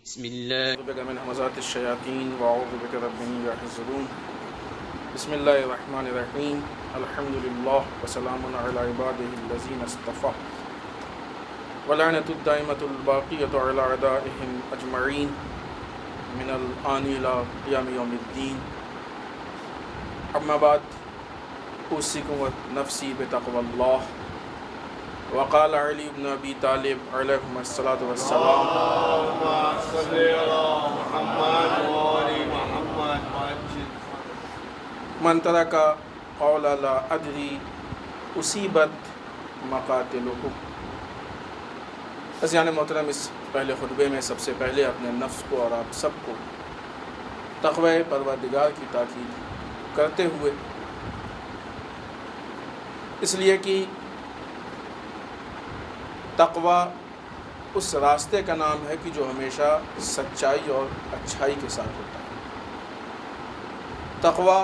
بسم الله. أعوذ بك من همزات الشياطين وأعوذ بك رب أن يحضرون. بسم الله الرحمن الرحيم. الحمد لله وسلام على عباده الذين اصطفى ولعنة الدائمة الباقية على أعدائهم أجمعين من الآن إلى قيام يوم الدين. أما بعد أوصيكم ونفسي بتقوى الله. وقال علي بن ابی طالب علیہ الصلاۃ والسلام اللهم صل على محمد وآل محمد. من ترک قول لا ادری اصیبت مقاتلہ. عزیزان محترم، اس پہلے خطبے میں سب سے پہلے اپنے نفس کو اور آپ سب کو تقوی پروردگار کی تاکید کرتے ہوئے، اس لیے کہ تقوی اس راستے کا نام ہے کہ جو ہمیشہ سچائی اور اچھائی کے ساتھ ہوتا ہے. تقوی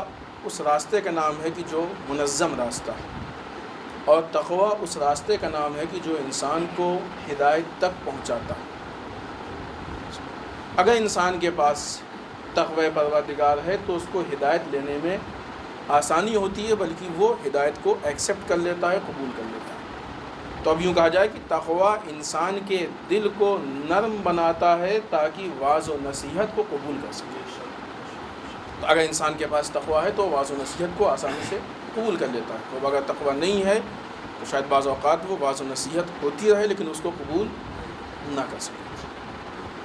اس راستے کا نام ہے کہ جو منظم راستہ ہے، اور تقوی اس راستے کا نام ہے کہ جو انسان کو ہدایت تک پہنچاتا ہے. اگر انسان کے پاس تقوی پروردگار ہے تو اس کو ہدایت لینے میں آسانی ہوتی ہے، بلکہ وہ ہدایت کو ایکسیپٹ کر لیتا ہے، قبول کر لیتا ہے. تو اب یوں کہا جائے کہ تقوی انسان کے دل کو نرم بناتا ہے تاکہ واعظ و نصیحت کو قبول کر سکے. تو اگر انسان کے پاس تقوی ہے تو واعظ و نصیحت کو آسانی سے قبول کر لیتا ہے. تو اگر تقوی نہیں ہے تو شاید بعض اوقات وہ واعظ و نصیحت ہوتی رہے لیکن اس کو قبول نہ کر سکے.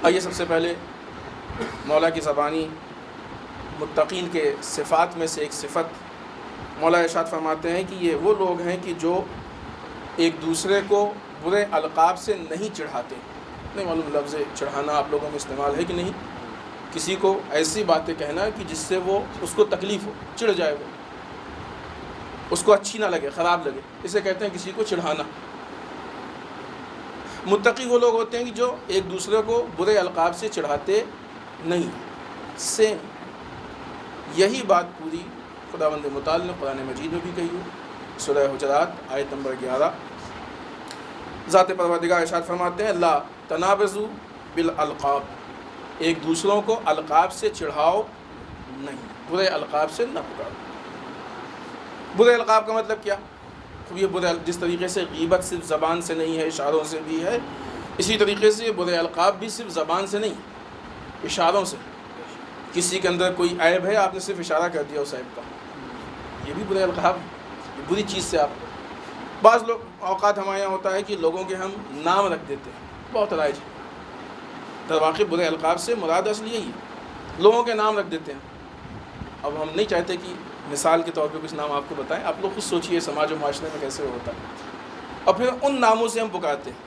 آئیے سب سے پہلے مولا کی زبانی متقین کے صفات میں سے ایک صفت مولا ارشاد فرماتے ہیں کہ یہ وہ لوگ ہیں کہ جو ایک دوسرے کو برے القاب سے نہیں چڑھاتے. نہیں معلوم لفظ چڑھانا آپ لوگوں میں استعمال ہے کہ نہیں. کسی کو ایسی باتیں کہنا کہ جس سے وہ اس کو تکلیف ہو، چڑھ جائے، وہ اس کو اچھی نہ لگے، خراب لگے، اسے کہتے ہیں کسی کو چڑھانا. متقی وہ لوگ ہوتے ہیں کہ جو ایک دوسرے کو برے القاب سے چڑھاتے نہیں. سیم یہی بات پوری خداوند متعال نے قرآن مجید میں بھی کہی ہے. سورہ حجرات آیت نمبر 11 ذات پروردگار ارشاد فرماتے ہیں لا تنابزوا بالالقاب. ایک دوسروں کو القاب سے چڑھاؤ نہیں، برے القاب سے نہ پکارو. برے القاب کا مطلب کیا؟ یہ برے جس طریقے سے غیبت صرف زبان سے نہیں ہے، اشاروں سے بھی ہے، اسی طریقے سے برے القاب بھی صرف زبان سے نہیں، اشاروں سے. کسی کے اندر کوئی عیب ہے، آپ نے صرف اشارہ کر دیا اس عیب کا، یہ بھی برے القاب ہے. بری چیز سے آپ بعض لوگ اوقات ہمارے یہاں ہوتا ہے کہ لوگوں کے ہم نام رکھ دیتے ہیں، بہت رائج ہے. در واقع برے القاب سے مراد اصل یہی ہے، لوگوں کے نام رکھ دیتے ہیں. اب ہم نہیں چاہتے کہ مثال کے طور پہ کچھ نام آپ کو بتائیں، آپ لوگ خود سوچئے سماج و معاشرے میں کیسے ہوتا ہے. اور پھر ان ناموں سے ہم پکارتے ہیں.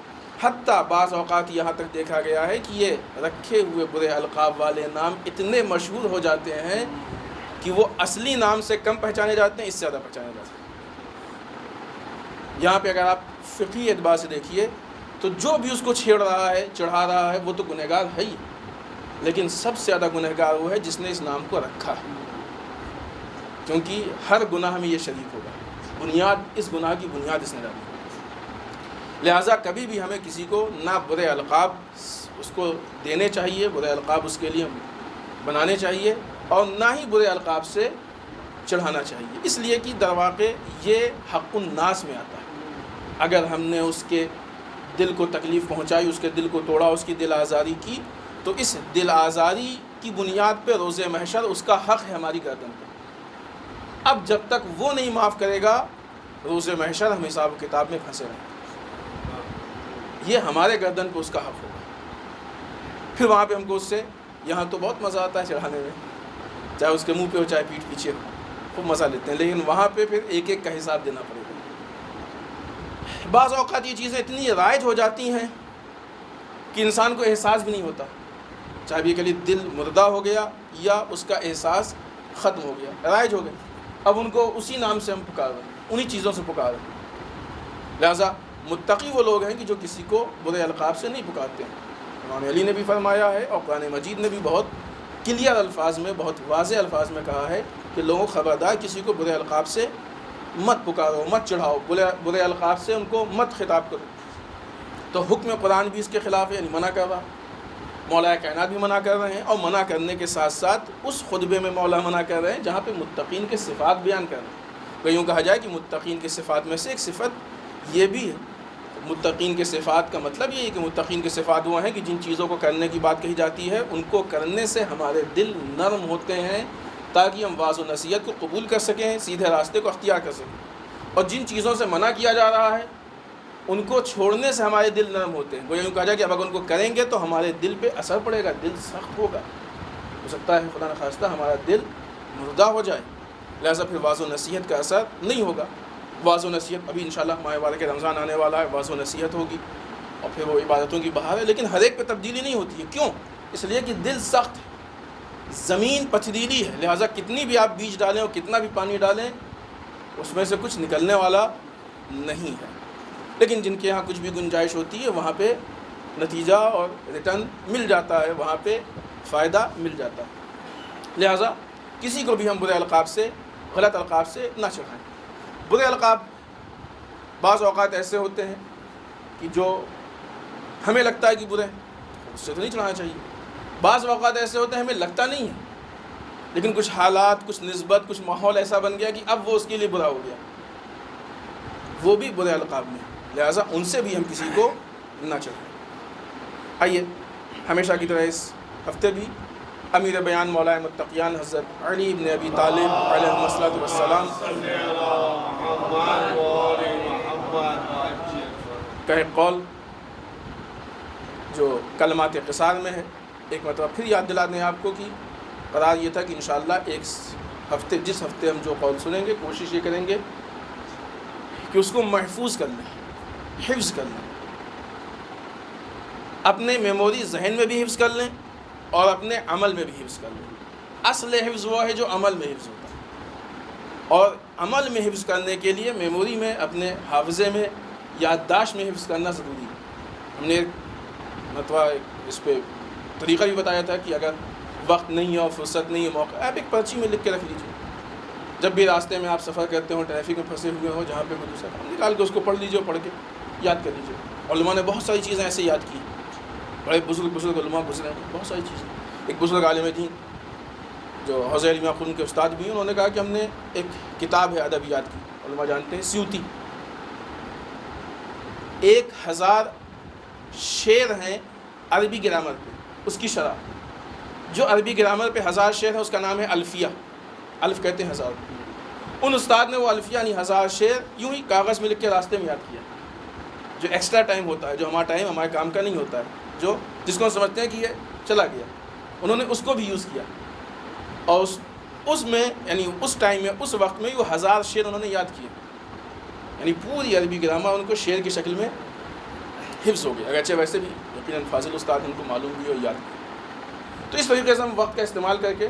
حتیٰ بعض اوقات یہاں تک دیکھا گیا ہے کہ یہ رکھے ہوئے برے القاب والے نام اتنے مشہور ہو جاتے ہیں کہ وہ اصلی نام سے کم پہچانے جاتے ہیں، اس سے زیادہ پہچانے جاتے ہیں. یہاں پہ اگر آپ فقہی اعتبار سے دیکھیے تو جو بھی اس کو چھیڑ رہا ہے، چڑھا رہا ہے، وہ تو گنہگار ہے ہی، لیکن سب سے زیادہ گنہگار وہ ہے جس نے اس نام کو رکھا ہے، کیونکہ ہر گناہ میں یہ شریک ہوگا. بنیاد، اس گناہ کی بنیاد اس نے ڈالی. لہٰذا کبھی بھی ہمیں کسی کو نہ برے القاب اس کو دینے چاہیے، برے القاب اس کے لیے بنانے چاہیے، اور نہ ہی برے القاب سے چڑھانا چاہیے. اس لیے کہ در واقع یہ حق الناس میں آتا ہے. اگر ہم نے اس کے دل کو تکلیف پہنچائی، اس کے دل کو توڑا، اس کی دل آزاری کی، تو اس دل آزاری کی بنیاد پہ روز محشر اس کا حق ہے ہماری گردن پہ. اب جب تک وہ نہیں معاف کرے گا، روز محشر ہم حساب و کتاب میں پھنسے رہیں. یہ ہمارے گردن پہ اس کا حق ہوگا. پھر وہاں پہ ہم کو اس سے، یہاں تو بہت مزہ آتا ہے چڑھانے میں، چاہے اس کے منہ پہ ہو چاہے پیٹھ پیچھے ہو، خوب مزہ لیتے ہیں، لیکن وہاں پہ پھر ایک ایک کا حساب دینا پڑے گا. بعض اوقات یہ چیزیں اتنی رائج ہو جاتی ہیں کہ انسان کو احساس بھی نہیں ہوتا، چاہے بھی کلی دل مردہ ہو گیا یا اس کا احساس ختم ہو گیا، رائج ہو گئے. اب ان کو اسی نام سے ہم پکار رہے ہیں، انہی چیزوں سے پکار رہے ہیں. لہٰذا متقی وہ لوگ ہیں کہ جو کسی کو برے القاب سے نہیں پکارتے ہیں. امام علی نے بھی فرمایا ہے اور قرآن مجید نے بھی بہت کلیئر الفاظ میں، بہت واضح الفاظ میں کہا ہے کہ لوگوں خبردار کسی کو برے القاب سے مت پکارو، مت چڑھاؤ، برے القاب سے ان کو مت خطاب کرو. تو حکم قرآن بھی اس کے خلاف ہے، یعنی منع کر رہا. مولا کائنات بھی منع کر رہے ہیں، اور منع کرنے کے ساتھ ساتھ اس خطبے میں مولا منع کر رہے ہیں جہاں پہ متقین کے صفات بیان کر رہے ہیں۔ کہ یوں کہا جائے کہ متقین کے صفات میں سے ایک صفت یہ بھی ہے۔ متقین کے صفات کا مطلب یہ ہے کہ متقین کے صفات وہ ہیں کہ جن چیزوں کو کرنے کی بات کہی جاتی ہے ان کو کرنے سے ہمارے دل نرم ہوتے ہیں تاکہ ہم واعظ و نصیحت کو قبول کر سکیں، سیدھے راستے کو اختیار کر سکیں، اور جن چیزوں سے منع کیا جا رہا ہے ان کو چھوڑنے سے ہمارے دل نرم ہوتے ہیں۔ وہ یوں کہا جائے کہ اب اگر ان کو کریں گے تو ہمارے دل پہ اثر پڑے گا، دل سخت ہوگا، ہو سکتا ہے خدا نخواستہ ہمارا دل مردہ ہو جائے، لہٰذا پھر واعظ و نصیحت کا اثر نہیں ہوگا۔ واعظ و نصیحت ابھی انشاءاللہ ماہ مبارک رمضان آنے والا ہے، واعظ و نصیحت ہوگی اور پھر وہ عبادتوں کی بہار ہے، لیکن ہر ایک پہ تبدیلی نہیں ہوتی ہے۔ کیوں؟ اس لیے کہ دل سخت ہے، زمین پتھریلی ہے، لہٰذا کتنی بھی آپ بیج ڈالیں اور کتنا بھی پانی ڈالیں اس میں سے کچھ نکلنے والا نہیں ہے۔ لیکن جن کے یہاں کچھ بھی گنجائش ہوتی ہے وہاں پہ نتیجہ اور ریٹرن مل جاتا ہے، وہاں پہ فائدہ مل جاتا ہے۔ لہٰذا کسی کو بھی ہم برے القاب سے، غلط القاب سے نہ چڑھائیں۔ برے القاب بعض اوقات ایسے ہوتے ہیں کہ جو ہمیں لگتا ہے کہ برے ہیں، اس سے تو نہیں چڑھانا چاہیے۔ بعض اوقات ایسے ہوتے ہیں ہمیں لگتا نہیں ہے، لیکن کچھ حالات، کچھ نسبت، کچھ ماحول ایسا بن گیا کہ اب وہ اس کے لیے برا ہو گیا، وہ بھی برے القاب میں، لہٰذا ان سے بھی ہم کسی کو نہ چڑھائیں۔ آئیے ہمیشہ کی طرح اس ہفتے بھی امیر بیان مولا متقیان حضرت علی ابن ابی طالب علیہ الصلوۃ والسلام کا ایک قول جو کلمات قصار میں ہے ایک مرتبہ پھر یاد دلا دیں آپ کو، کہ قرار یہ تھا کہ انشاءاللہ ایک ہفتے، جس ہفتے ہم جو قول سنیں گے کوشش یہ کریں گے کہ اس کو محفوظ کر لیں، حفظ کر لیں، اپنے میموری ذہن میں بھی حفظ کر لیں اور اپنے عمل میں بھی حفظ کر لیں۔ اصل حفظ وہ ہے جو عمل میں حفظ ہوتا ہے، اور عمل میں حفظ کرنے کے لیے میموری میں، اپنے حافظے میں، یادداشت میں حفظ کرنا ضروری ہے۔ ہم نے مرتبہ اس پہ طریقہ بھی بتایا تھا کہ اگر وقت نہیں ہے اور فرصت نہیں ہے، موقع، آپ ایک پرچی میں لکھ کے رکھ لیجیے۔ جب بھی راستے میں آپ سفر کرتے ہوں، ٹریفک میں پھنسے ہوئے ہوں، جہاں پہ کوئی دوسرا کام، نکال کے اس کو پڑھ لیجیے اور پڑھ کے یاد کر لیجیے۔ علماء نے بہت ساری چیزیں ایسے یاد کی، بڑے بزرگ علماء گزرے ہیں، بہت ساری چیزیں۔ ایک بزرگ عالم دین جو حوض علم یعقوب کے استاد بھی ہیں، انہوں نے کہا کہ ہم نے ایک کتاب ہے ادبیات کی، علماء جانتے ہیں، سیوطی، 1000 شعر ہیں عربی گرامر پہ، اس کی شرح جو عربی گرامر پہ 1000 شعر ہے اس کا نام ہے الفیہ، الف کہتے ہیں 1000۔ ان استاد نے وہ الفیہ یعنی 1000 شعر یوں ہی کاغذ میں لکھ کے راستے میں یاد کیا، جو ایکسٹرا ٹائم ہوتا ہے، جو ہمارا ٹائم ہمارے کام کا نہیں ہوتا ہے، جو جس کو ہم سمجھتے ہیں کہ یہ چلا گیا، انہوں نے اس کو بھی یوز کیا، اور اس میں یعنی اس ٹائم میں، اس وقت میں وہ 1000 شعر انہوں نے یاد کیے، یعنی پوری عربی گرامر ان کو شعر کی شکل میں حفظ ہو گیا، اگرچہ ویسے بھی یقیناً فاضل استاد ان کو معلوم بھی اور یاد بھی۔ تو اس طریقے سے ہم وقت کا استعمال کر کے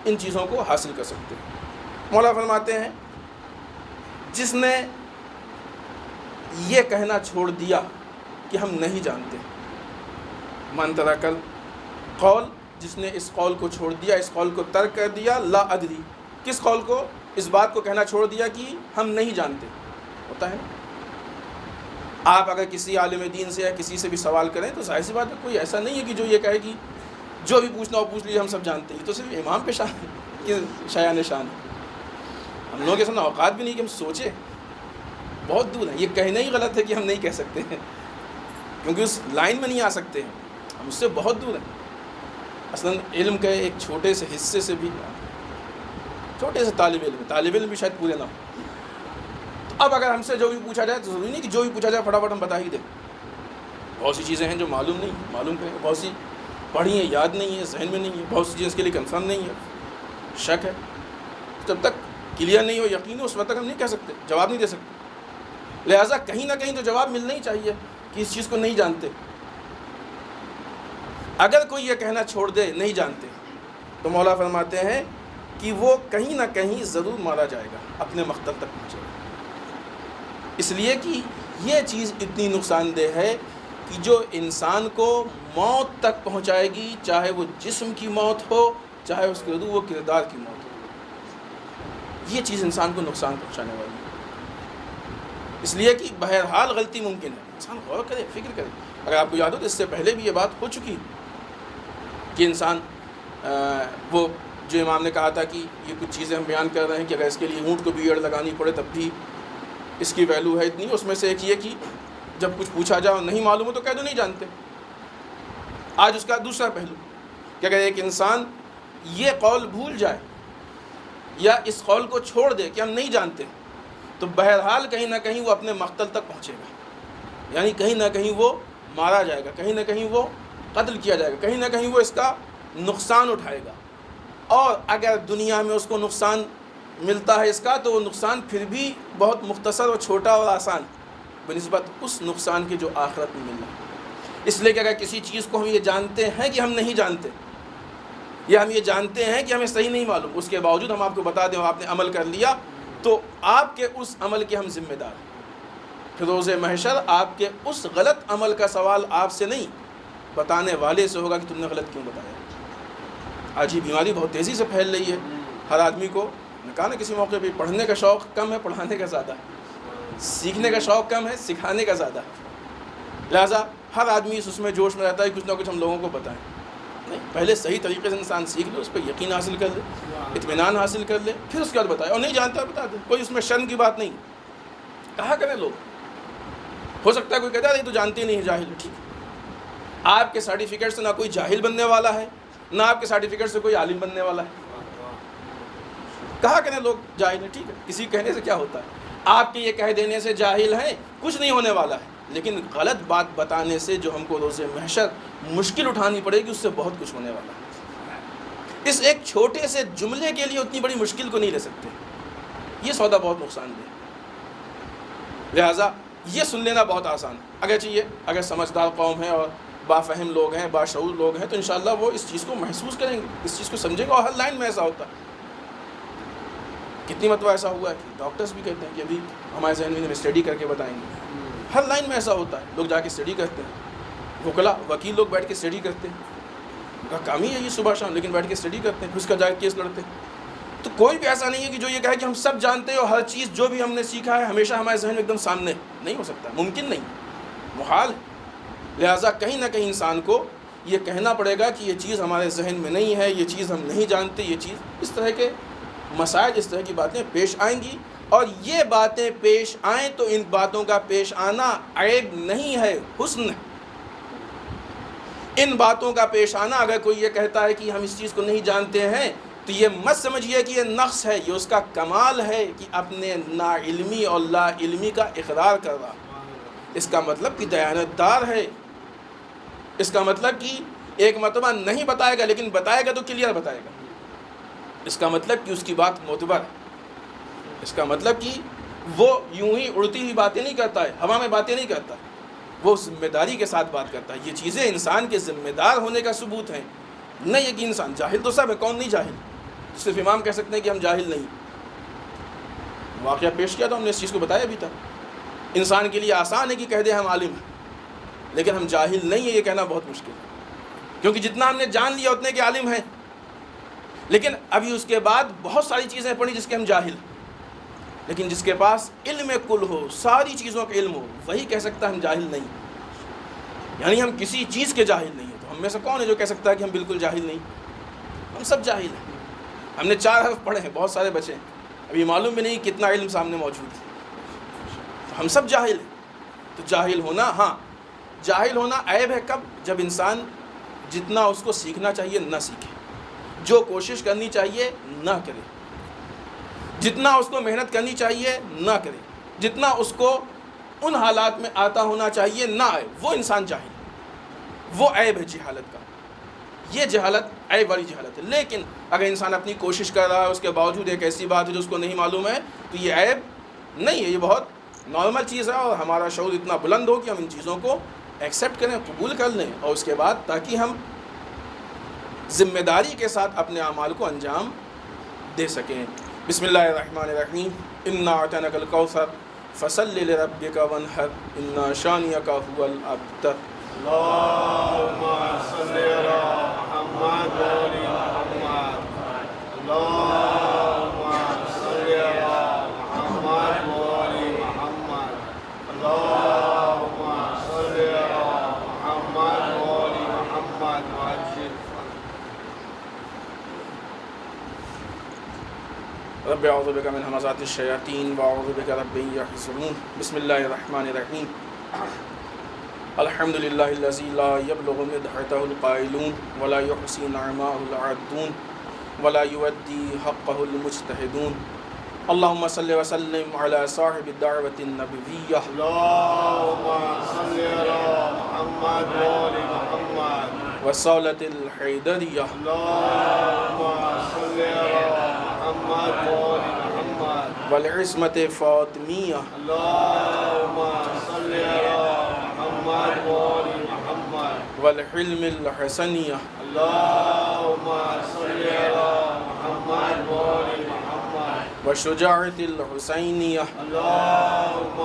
ان چیزوں کو حاصل کر سکتے ہیں۔ مولا فرماتے ہیں جس نے یہ کہنا چھوڑ دیا کہ ہم نہیں جانتے، من ترک القول، جس نے اس قول کو چھوڑ دیا، اس قول کو ترک کر دیا، لا ادری، کس قول کو؟ اس بات کو کہنا چھوڑ دیا کہ ہم نہیں جانتے۔ ہوتا ہے نا، آپ اگر کسی عالم دین سے یا کسی سے بھی سوال کریں تو ظاہر سی بات ہے کوئی ایسا نہیں ہے کہ جو یہ کہے کہ جو بھی پوچھنا ہو پوچھ لیجیے ہم سب جانتے ہیں، تو صرف امام پہ شان کہ شایان شان ہے۔ ہم لوگوں کے سامنے اوقات بھی نہیں کہ ہم سوچیں، بہت دور ہے، یہ کہنا ہی غلط ہے کہ ہم نہیں کہہ سکتے ہیں، کیونکہ اس لائن میں نہیں آ سکتے ہیں، ہم اس سے بہت دور ہیں۔ اصلاً علم کے ایک چھوٹے سے حصے سے بھی، چھوٹے سے طالب علم بھی شاید پورے نہ ہو۔ تو اب اگر ہم سے جو بھی پوچھا جائے تو ضروری نہیں کہ جو بھی پوچھا جائے فٹافٹ ہم بتا ہی دیں، بہت سی چیزیں ہیں جو معلوم نہیں، معلوم کریں، بہت سی پڑھی ہیں یاد نہیں ہے، ذہن میں نہیں ہے، بہت سی چیزیں اس کے لیے کنفرم نہیں ہے، شک ہے۔ جب تک کلیئر نہیں ہو، یقین ہو، اس وقت تک ہم نہیں کہہ سکتے، جواب نہیں دے سکتے۔ لہٰذا کہیں نہ کہیں تو جواب ملنا ہی چاہیے کہ اس چیز کو نہیں جانتے۔ اگر کوئی یہ کہنا چھوڑ دے نہیں جانتے تو مولا فرماتے ہیں کہ وہ کہیں نہ کہیں ضرور مارا جائے گا، اپنے مقتل تک پہنچے گا، اس لیے کہ یہ چیز اتنی نقصان دہ ہے کہ جو انسان کو موت تک پہنچائے گی، چاہے وہ جسم کی موت ہو، چاہے اس کے روح و کردار کی موت ہو، یہ چیز انسان کو نقصان پہنچانے والی ہے۔ اس لیے کہ بہرحال غلطی ممکن ہے، انسان غور کرے، فکر کرے۔ اگر آپ کو یاد ہو تو اس سے پہلے بھی یہ بات ہو چکی کہ انسان وہ جو امام نے کہا تھا کہ یہ کچھ چیزیں ہم بیان کر رہے ہیں کہ اگر اس کے لیے اونٹ کو بھی ایڑ لگانی پڑے تب بھی اس کی ویلو ہے اتنی. اس میں سے ایک یہ کہ جب کچھ پوچھا جائے اور نہیں معلوم ہو تو کہہ دو نہیں جانتے. آج اس کا دوسرا پہلو کہ اگر ایک انسان یہ قول بھول جائے یا اس قول کو چھوڑ دے کہ ہم نہیں جانتے تو بہرحال کہیں نہ کہیں وہ اپنے مقتل تک پہنچے گا. یعنی کہیں نہ کہیں وہ مارا جائے گا, کہیں نہ کہیں وہ قتل کیا جائے گا, کہیں نہ کہیں وہ اس کا نقصان اٹھائے گا. اور اگر دنیا میں اس کو نقصان ملتا ہے اس کا تو وہ نقصان پھر بھی بہت مختصر اور چھوٹا اور آسان بنسبت اس نقصان کے جو آخرت میں ملنا. اس لیے کہ اگر کسی چیز کو ہم یہ جانتے ہیں کہ ہم نہیں جانتے یا ہم یہ جانتے ہیں کہ ہمیں صحیح نہیں معلوم, اس کے باوجود ہم آپ کو بتا دیں اور آپ نے عمل کر لیا تو آپ کے اس عمل کے ہم ذمہ دار ہیں. پھر روز محشر آپ کے اس غلط عمل کا سوال آپ سے نہیں بتانے والے سے ہوگا کہ تم نے غلط کیوں بتایا. آج یہ بیماری بہت تیزی سے پھیل رہی ہے. ہر آدمی کو نے کہا نا کسی موقع پہ پڑھنے کا شوق کم ہے, پڑھانے کا زیادہ ہے. سیکھنے کا شوق کم ہے, سکھانے کا زیادہ ہے. لہٰذا ہر آدمی اس میں جوش میں رہتا ہے کچھ نہ کچھ ہم لوگوں کو بتائیں. نہیں, پہلے صحیح طریقے سے انسان سیکھ لے, اس پہ یقین حاصل کر لے, اطمینان حاصل کر لے, پھر اس کے بعد بتائے. اور نہیں جانتا بتا دے, کوئی اس میں شرم کی بات نہیں. کہا کریں لوگ, ہو سکتا ہے کوئی کہتا ہے نہیں تو جانتے نہیں, جاہل ہے. ٹھیک ہے, آپ کے سرٹیفکیٹ سے نہ کوئی جاہل بننے والا ہے نہ آپ کے سرٹیفکیٹ سے کوئی عالم بننے والا ہے. کہا کریں لوگ جاہل ہے, ٹھیک ہے, کسی کہنے سے کیا ہوتا ہے. آپ کے یہ کہہ دینے سے جاہل ہیں کچھ نہیں ہونے والا ہے, لیکن غلط بات بتانے سے جو ہم کو روز محشر مشکل اٹھانی پڑے گی اس سے بہت کچھ ہونے والا ہے. اس ایک چھوٹے سے جملے کے لیے اتنی بڑی مشکل کو نہیں لے سکتے. یہ سودا بہت نقصان دہ, لہٰذا یہ سن لینا بہت آسان ہے. اگر سمجھدار قوم ہے اور بافہم لوگ ہیں, باشعور لوگ ہیں تو انشاءاللہ وہ اس چیز کو محسوس کریں گے, اس چیز کو سمجھیں گے. اور ہر لائن میں ایسا ہوتا ہے. کتنی مرتبہ ایسا ہوا ہے کہ ڈاکٹرز بھی کہتے ہیں کہ ابھی ہمارے ذہن میں اسٹڈی کر کے بتائیں گے. ہر لائن میں ایسا ہوتا ہے, لوگ جا کے اسٹڈی کرتے ہیں. وکیل لوگ بیٹھ کے اسٹڈی کرتے ہیں, ان کا کام ہی ہے یہ صبح شام, لیکن بیٹھ کے اسٹڈی کرتے ہیں, پھر اس کا جا کے کیس لڑتے ہیں. تو کوئی بھی ایسا نہیں ہے کہ جو یہ کہے کہ ہم سب جانتے ہیں اور ہر چیز جو بھی ہم نے سیکھا ہے ہمیشہ ہمارے ذہن میں ایک دم سامنے. نہیں ہو سکتا, ممکن نہیں, محال ہے. لہٰذا کہیں نہ کہیں انسان کو یہ کہنا پڑے گا کہ یہ چیز ہمارے ذہن میں نہیں ہے, یہ چیز ہم نہیں جانتے, یہ چیز. اس طرح کے مسائل, اس طرح کی باتیں پیش آئیں گی. اور یہ باتیں پیش آئیں تو ان باتوں کا پیش آنا عیب نہیں ہے, حسن ہے. ان باتوں کا پیش آنا, اگر کوئی یہ کہتا ہے کہ ہم اس چیز کو نہیں جانتے ہیں تو یہ مت سمجھیے کہ یہ نقص ہے, یہ اس کا کمال ہے کہ اپنے نا علمی اور لا علمی کا اقرار کر رہا. اس کا مطلب کہ دیانت دار ہے. اس کا مطلب کہ ایک مرتبہ نہیں بتائے گا لیکن بتائے گا تو کلیئر بتائے گا. اس کا مطلب کہ اس کی بات معتبر ہے. اس کا مطلب کہ وہ یوں ہی اڑتی ہوئی باتیں نہیں کرتا ہے, ہوا میں باتیں نہیں کرتا, وہ ذمہ داری کے ساتھ بات کرتا ہے. یہ چیزیں انسان کے ذمہ دار ہونے کا ثبوت ہیں. نہیں یہ کہ انسان جاہل تو سب ہے, کون نہیں جاہل. صرف امام کہہ سکتے ہیں کہ ہم جاہل نہیں. واقعہ پیش کیا تو ہم نے اس چیز کو بتایا بھی تھا. انسان کے لیے آسان ہے کہ کہہ دے ہم عالم ہیں, لیکن ہم جاہل نہیں ہیں یہ کہنا بہت مشکل ہے. کیونکہ جتنا ہم نے جان لیا اتنے کے عالم ہیں, لیکن ابھی اس کے بعد بہت ساری چیزیں پڑھی جس کے ہم جاہل. لیکن جس کے پاس علم کل ہو, ساری چیزوں کا علم ہو, وہی کہہ سکتا ہے ہم جاہل نہیں. یعنی ہم کسی چیز کے جاہل نہیں ہیں. تو ہم میں سے کون ہے جو کہہ سکتا ہے کہ ہم بالکل جاہل نہیں؟ ہم سب جاہل ہیں. ہم نے 4 حرف پڑھے ہیں, بہت سارے بچے ہیں, ابھی معلوم بھی نہیں کتنا علم سامنے موجود ہے. تو ہم سب جاہل ہیں. تو جاہل ہونا, ہاں جاہل ہونا عیب ہے کب؟ جب انسان جتنا اس کو سیکھنا چاہیے نہ سیکھے, جو کوشش کرنی چاہیے نہ کرے, جتنا اس کو محنت کرنی چاہیے نہ کرے, جتنا اس کو ان حالات میں آتا ہونا چاہیے نہ آئے, وہ انسان جاہل. وہ عیب ہے جہالت کا. یہ جہالت عیب والی جہالت ہے. لیکن اگر انسان اپنی کوشش کر رہا ہے, اس کے باوجود ایک ایسی بات ہے جو اس کو نہیں معلوم ہے, تو یہ عیب نہیں ہے, یہ بہت نارمل چیز ہے. اور ہمارا شعور اتنا بلند ہو کہ ہم ان چیزوں کو ایکسیپٹ کریں, قبول کر لیں, اور اس کے بعد تاکہ ہم ذمہ داری کے ساتھ اپنے اعمال کو انجام دے سکیں. بسم اللہ الرحمن الرحیم. انا اعطیناک الکوثر فصلی لربک وانحر ان شانئک هو الابتر. اللهم صل على محمد وعلى محمد. اللهم صل على محمد وعلى محمد. اللهم صل على محمد وعلى محمد. وعجل رب اعوذ بک من همزات الشیاطین واعوذ بک رب ان یحضرون. بسم اللہ الرحمن الرحیم. الحمد للہ الذی لا یبلغ مدحتہ القائلون ولا یحصی نعماہ العادون ولا یؤدی حقہ المجتہدون. اللہم صلی وسلم علی صاحب الدعوۃ النبویہ اللهم صل على محمد وآل محمد وصولۃ الحیدریہ اللهم صل على محمد وآل محمد والعصمۃ فاطمیہ اللهم صل على محمد وآل محمد والحلم الحسنیہ اللهم صل على محمد وآل محمد والشجاعۃ الحسینیہ اللهم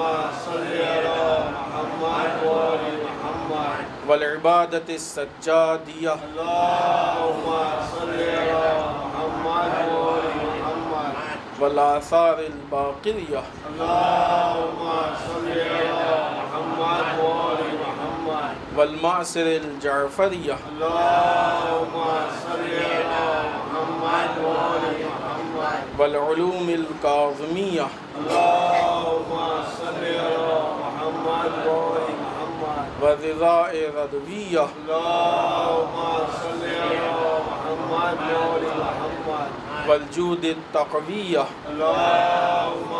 صل على محمد وآل محمد والعبادۃ السجادیہ اللهم صل على محمد وآل محمد والآثار الباقیہ اللهم صل على محمد وآل محمد والمعصر الجعفریہ اللهم صل على محمد وآل محمد والعلوم الکاظمیہ اللهم صل على محمد وآل محمد والرضاء الرضویہ اللهم صل على محمد وآل محمد والجود التقویہ اللهم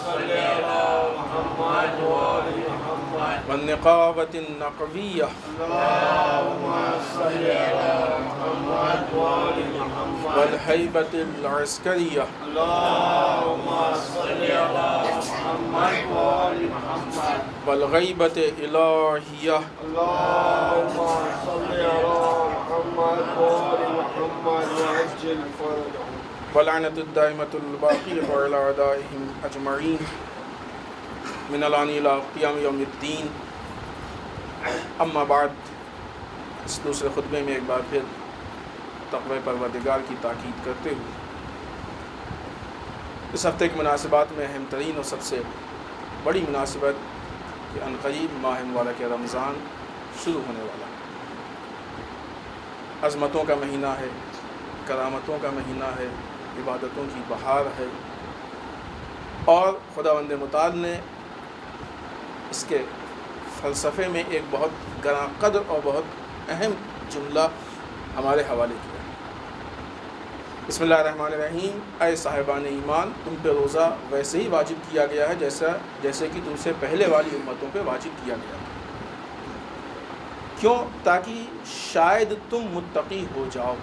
صل على محمد وآل محمد والنقابۃ النقویہ اللهم صل على محمد وآل محمد والہیبۃ العسکریہ اللهم صل على محمد وآل محمد والغیبۃ الہیہ اللهم صل على محمد وآل محمد وعجل فرجهم واللعنۃ الدائمۃ الباقیۃ علی اعدائہم اجمعین من الآن الی قیام یوم الدین. اما بعد، اس دوسرے خطبے میں ایک بار پھر تقوی پروردگار کی تاکید کرتے ہوئے اس ہفتے کی مناسبات میں اہم ترین اور سب سے بڑی مناسبت کہ عنقریب ماہ مبارک رمضان شروع ہونے والا ہے. عظمتوں کا مہینہ ہے، کرامتوں کا مہینہ ہے، عبادتوں کی بہار ہے، اور خداوند متعال نے اس کے فلسفے میں ایک بہت گراں قدر اور بہت اہم جملہ ہمارے حوالے کیا. بسم اللہ الرحمن الرحیم. اے صاحبان ایمان، تم پہ روزہ ویسے ہی واجب کیا گیا ہے جیسے کہ تم سے پہلے والی امتوں پہ واجب کیا گیا. کیوں؟ تاکہ شاید تم متقی ہو جاؤ.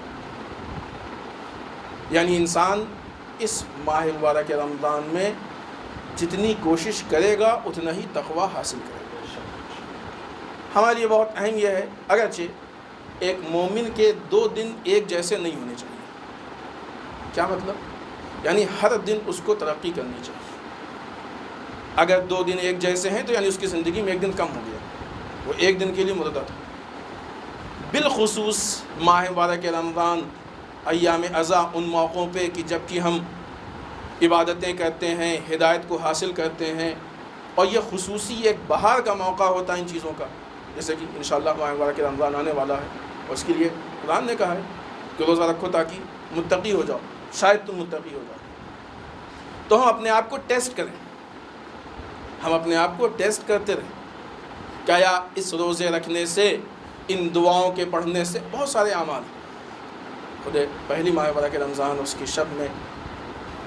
یعنی انسان اس ماہ مبارک رمضان میں جتنی کوشش کرے گا اتنا ہی تقوی حاصل کرے گا. ہمارے لیے بہت اہم یہ ہے، اگرچہ ایک مومن کے 2 دن ایک جیسے نہیں ہونے چاہیے. کیا مطلب؟ یعنی ہر دن اس کو ترقی کرنی چاہیے. اگر 2 دن ایک جیسے ہیں تو یعنی اس کی زندگی میں ایک دن کم ہو گیا، وہ ایک دن کے لیے مردہ تھا. بالخصوص ماہ مبارک رمضان، ایام عزا، ان موقعوں پہ کہ جب کہ ہم عبادتیں کرتے ہیں، ہدایت کو حاصل کرتے ہیں، اور یہ خصوصی ایک بہار کا موقع ہوتا ہے ان چیزوں کا، جیسے کہ انشاءاللہ ماہ مبارک رمضان آنے والا ہے، اور اس کے لیے قرآن نے کہا ہے کہ روزہ رکھو تاکہ متقی ہو جاؤ، شاید تم متقی ہو جاؤ. تو ہم اپنے آپ کو ٹیسٹ کریں، ہم اپنے آپ کو ٹیسٹ کرتے رہیں. کیا اس روزے رکھنے سے، ان دعاؤں کے پڑھنے سے بہت سارے اعمال ہیں. خود پہلی ماہ مبارک رمضان اس کی شب میں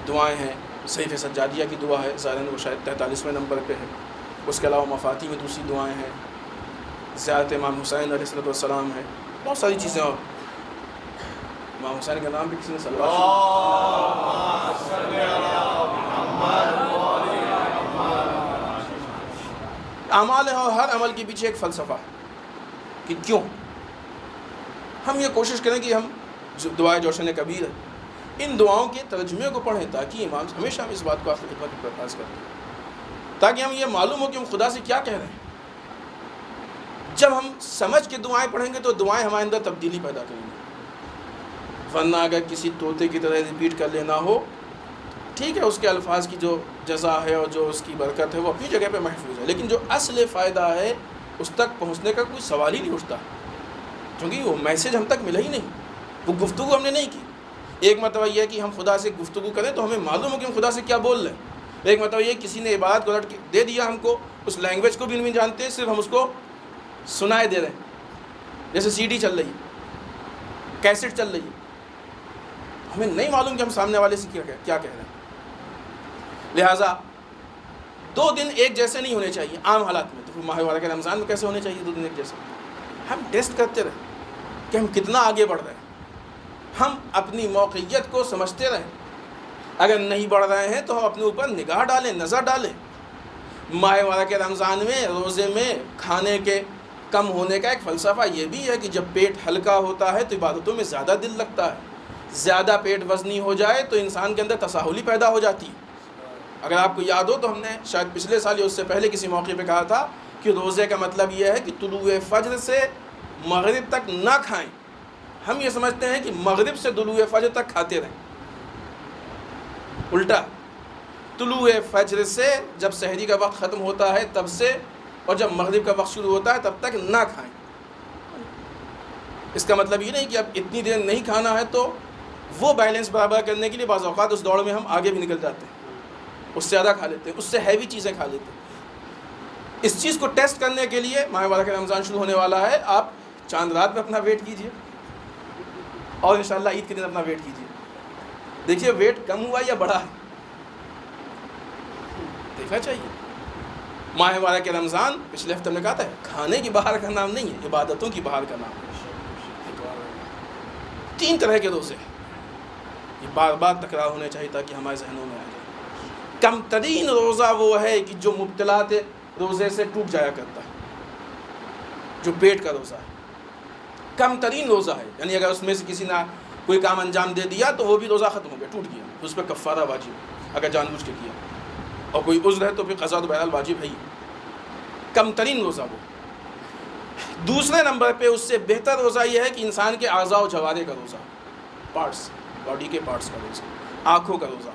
دعائیں ہیں. صحیفہ سجادیہ کی دعا ہے، ظاہراً وہ شاید 43ویں نمبر پہ ہے. اس کے علاوہ مفاتی میں دوسری دعائیں ہیں، زیارت امام حسین علیہ السلام ہے، بہت ساری چیزیں. اور امام حسین کا نام بھی کسی نے صلی اللہ اعمال ہیں، اور ہر عمل کے پیچھے ایک فلسفہ ہے کہ کیوں. ہم یہ کوشش کریں کہ ہم دعائے جوشن کبیر ہے، ان دعاؤں کے ترجمے کو پڑھیں تاکہ امام ہمیشہ ہم اس بات کو آپ کی خدمت میں درخواست کرتے ہیں، تاکہ ہم یہ معلوم ہو کہ ہم خدا سے کیا کہہ رہے ہیں. جب ہم سمجھ کے دعائیں پڑھیں گے تو دعائیں ہمارے اندر تبدیلی پیدا کریں گی. ورنہ اگر کسی طوطے کی طرح ریپیٹ کر لینا ہو، ٹھیک ہے، اس کے الفاظ کی جو جزا ہے اور جو اس کی برکت ہے وہ اپنی جگہ پہ محفوظ ہے، لیکن جو اصل فائدہ ہے اس تک پہنچنے کا کوئی سوال ہی نہیں اٹھتا، کیونکہ وہ میسیج ہم تک ملا ہی نہیں، وہ گفتگو ہم نے نہیں کی. ایک مرتبہ یہ ہے کہ ہم خدا سے گفتگو کریں تو ہمیں معلوم ہو کہ ہم خدا سے کیا بول رہے ہیں. ایک مرتبہ یہ کسی نے عبادت کو رٹ کے دے دیا ہم کو, اس لینگویج کو بھی نہیں جانتے, صرف ہم اس کو سنائے دے رہے ہیں, جیسے سی ڈی چل رہی ہے, کیسٹ چل رہی ہے, ہمیں نہیں معلوم کہ ہم سامنے والے سے کیا کہہ رہے ہیں. لہٰذا 2 دن ایک جیسے نہیں ہونے چاہیے عام حالات میں, تو ماہ مبارک رمضان میں کیسے ہونے چاہیے 2 دن ایک جیسے؟ ہم ٹیسٹ کرتے رہیں کہ ہم کتنا آگے بڑھ رہے ہیں, ہم اپنی موقعیت کو سمجھتے رہیں. اگر نہیں بڑھ رہے ہیں تو ہم اپنے اوپر نگاہ ڈالیں, نظر ڈالیں. ماہ مبارک رمضان میں روزے میں کھانے کے کم ہونے کا ایک فلسفہ یہ بھی ہے کہ جب پیٹ ہلکا ہوتا ہے تو عبادتوں میں زیادہ دل لگتا ہے. زیادہ پیٹ وزنی ہو جائے تو انسان کے اندر تساہلی پیدا ہو جاتی ہے. اگر آپ کو یاد ہو تو ہم نے شاید پچھلے سال یا اس سے پہلے کسی موقع پہ کہا تھا کہ روزے کا مطلب یہ ہے کہ طلوع فجر سے مغرب تک نہ کھائیں. ہم یہ سمجھتے ہیں کہ مغرب سے طلوع فجر تک کھاتے رہیں, الٹا. طلوع فجر سے جب سحری کا وقت ختم ہوتا ہے تب سے, اور جب مغرب کا وقت شروع ہوتا ہے تب تک نہ کھائیں. اس کا مطلب یہ نہیں کہ اب اتنی دیر نہیں کھانا ہے, تو وہ بیلنس برابر کرنے کے لیے بعض اوقات اس دوڑ میں ہم آگے بھی نکل جاتے ہیں, اس سے زیادہ کھا لیتے ہیں, اس سے ہیوی چیزیں کھا لیتے ہیں. اس چیز کو ٹیسٹ کرنے کے لیے ماہ مبارک رمضان شروع ہونے والا ہے, آپ چاند رات میں اپنا ویٹ کیجئے اور انشاءاللہ عید کے دن اپنا ویٹ کیجئے. دیکھیے ویٹ کم ہوا یا بڑھا ہے, دیکھنا چاہیے. ماہ مبارک رمضان پچھلے ہفتے میں کہا تھا کھانے کی بہار کا نام نہیں ہے, عبادتوں کی بہار کا نام ہے. 3 طرح کے روزے, یہ بار بار تکرار ہونے چاہیے تاکہ ہمارے ذہنوں میں آ جائے. کم ترین روزہ وہ ہے کہ جو مبتلات روزے سے ٹوٹ جایا کرتا ہے, جو پیٹ کا روزہ ہے. کم ترین روزہ ہے, یعنی اگر اس میں سے کسی نے کوئی کام انجام دے دیا تو وہ بھی روزہ ختم ہو گیا, ٹوٹ گیا, اس پہ کفارہ واجب ہے اگر جان بوجھ کے کیا, اور کوئی عذر ہے تو پھر قضا تو بہرحال واجب ہے ہی. کم ترین روزہ وہ. دوسرے نمبر پہ اس سے بہتر روزہ یہ ہے کہ انسان کے اعضاء و جوارح کا روزہ, پارٹس, باڈی کے پارٹس کا روزہ. آنکھوں کا روزہ.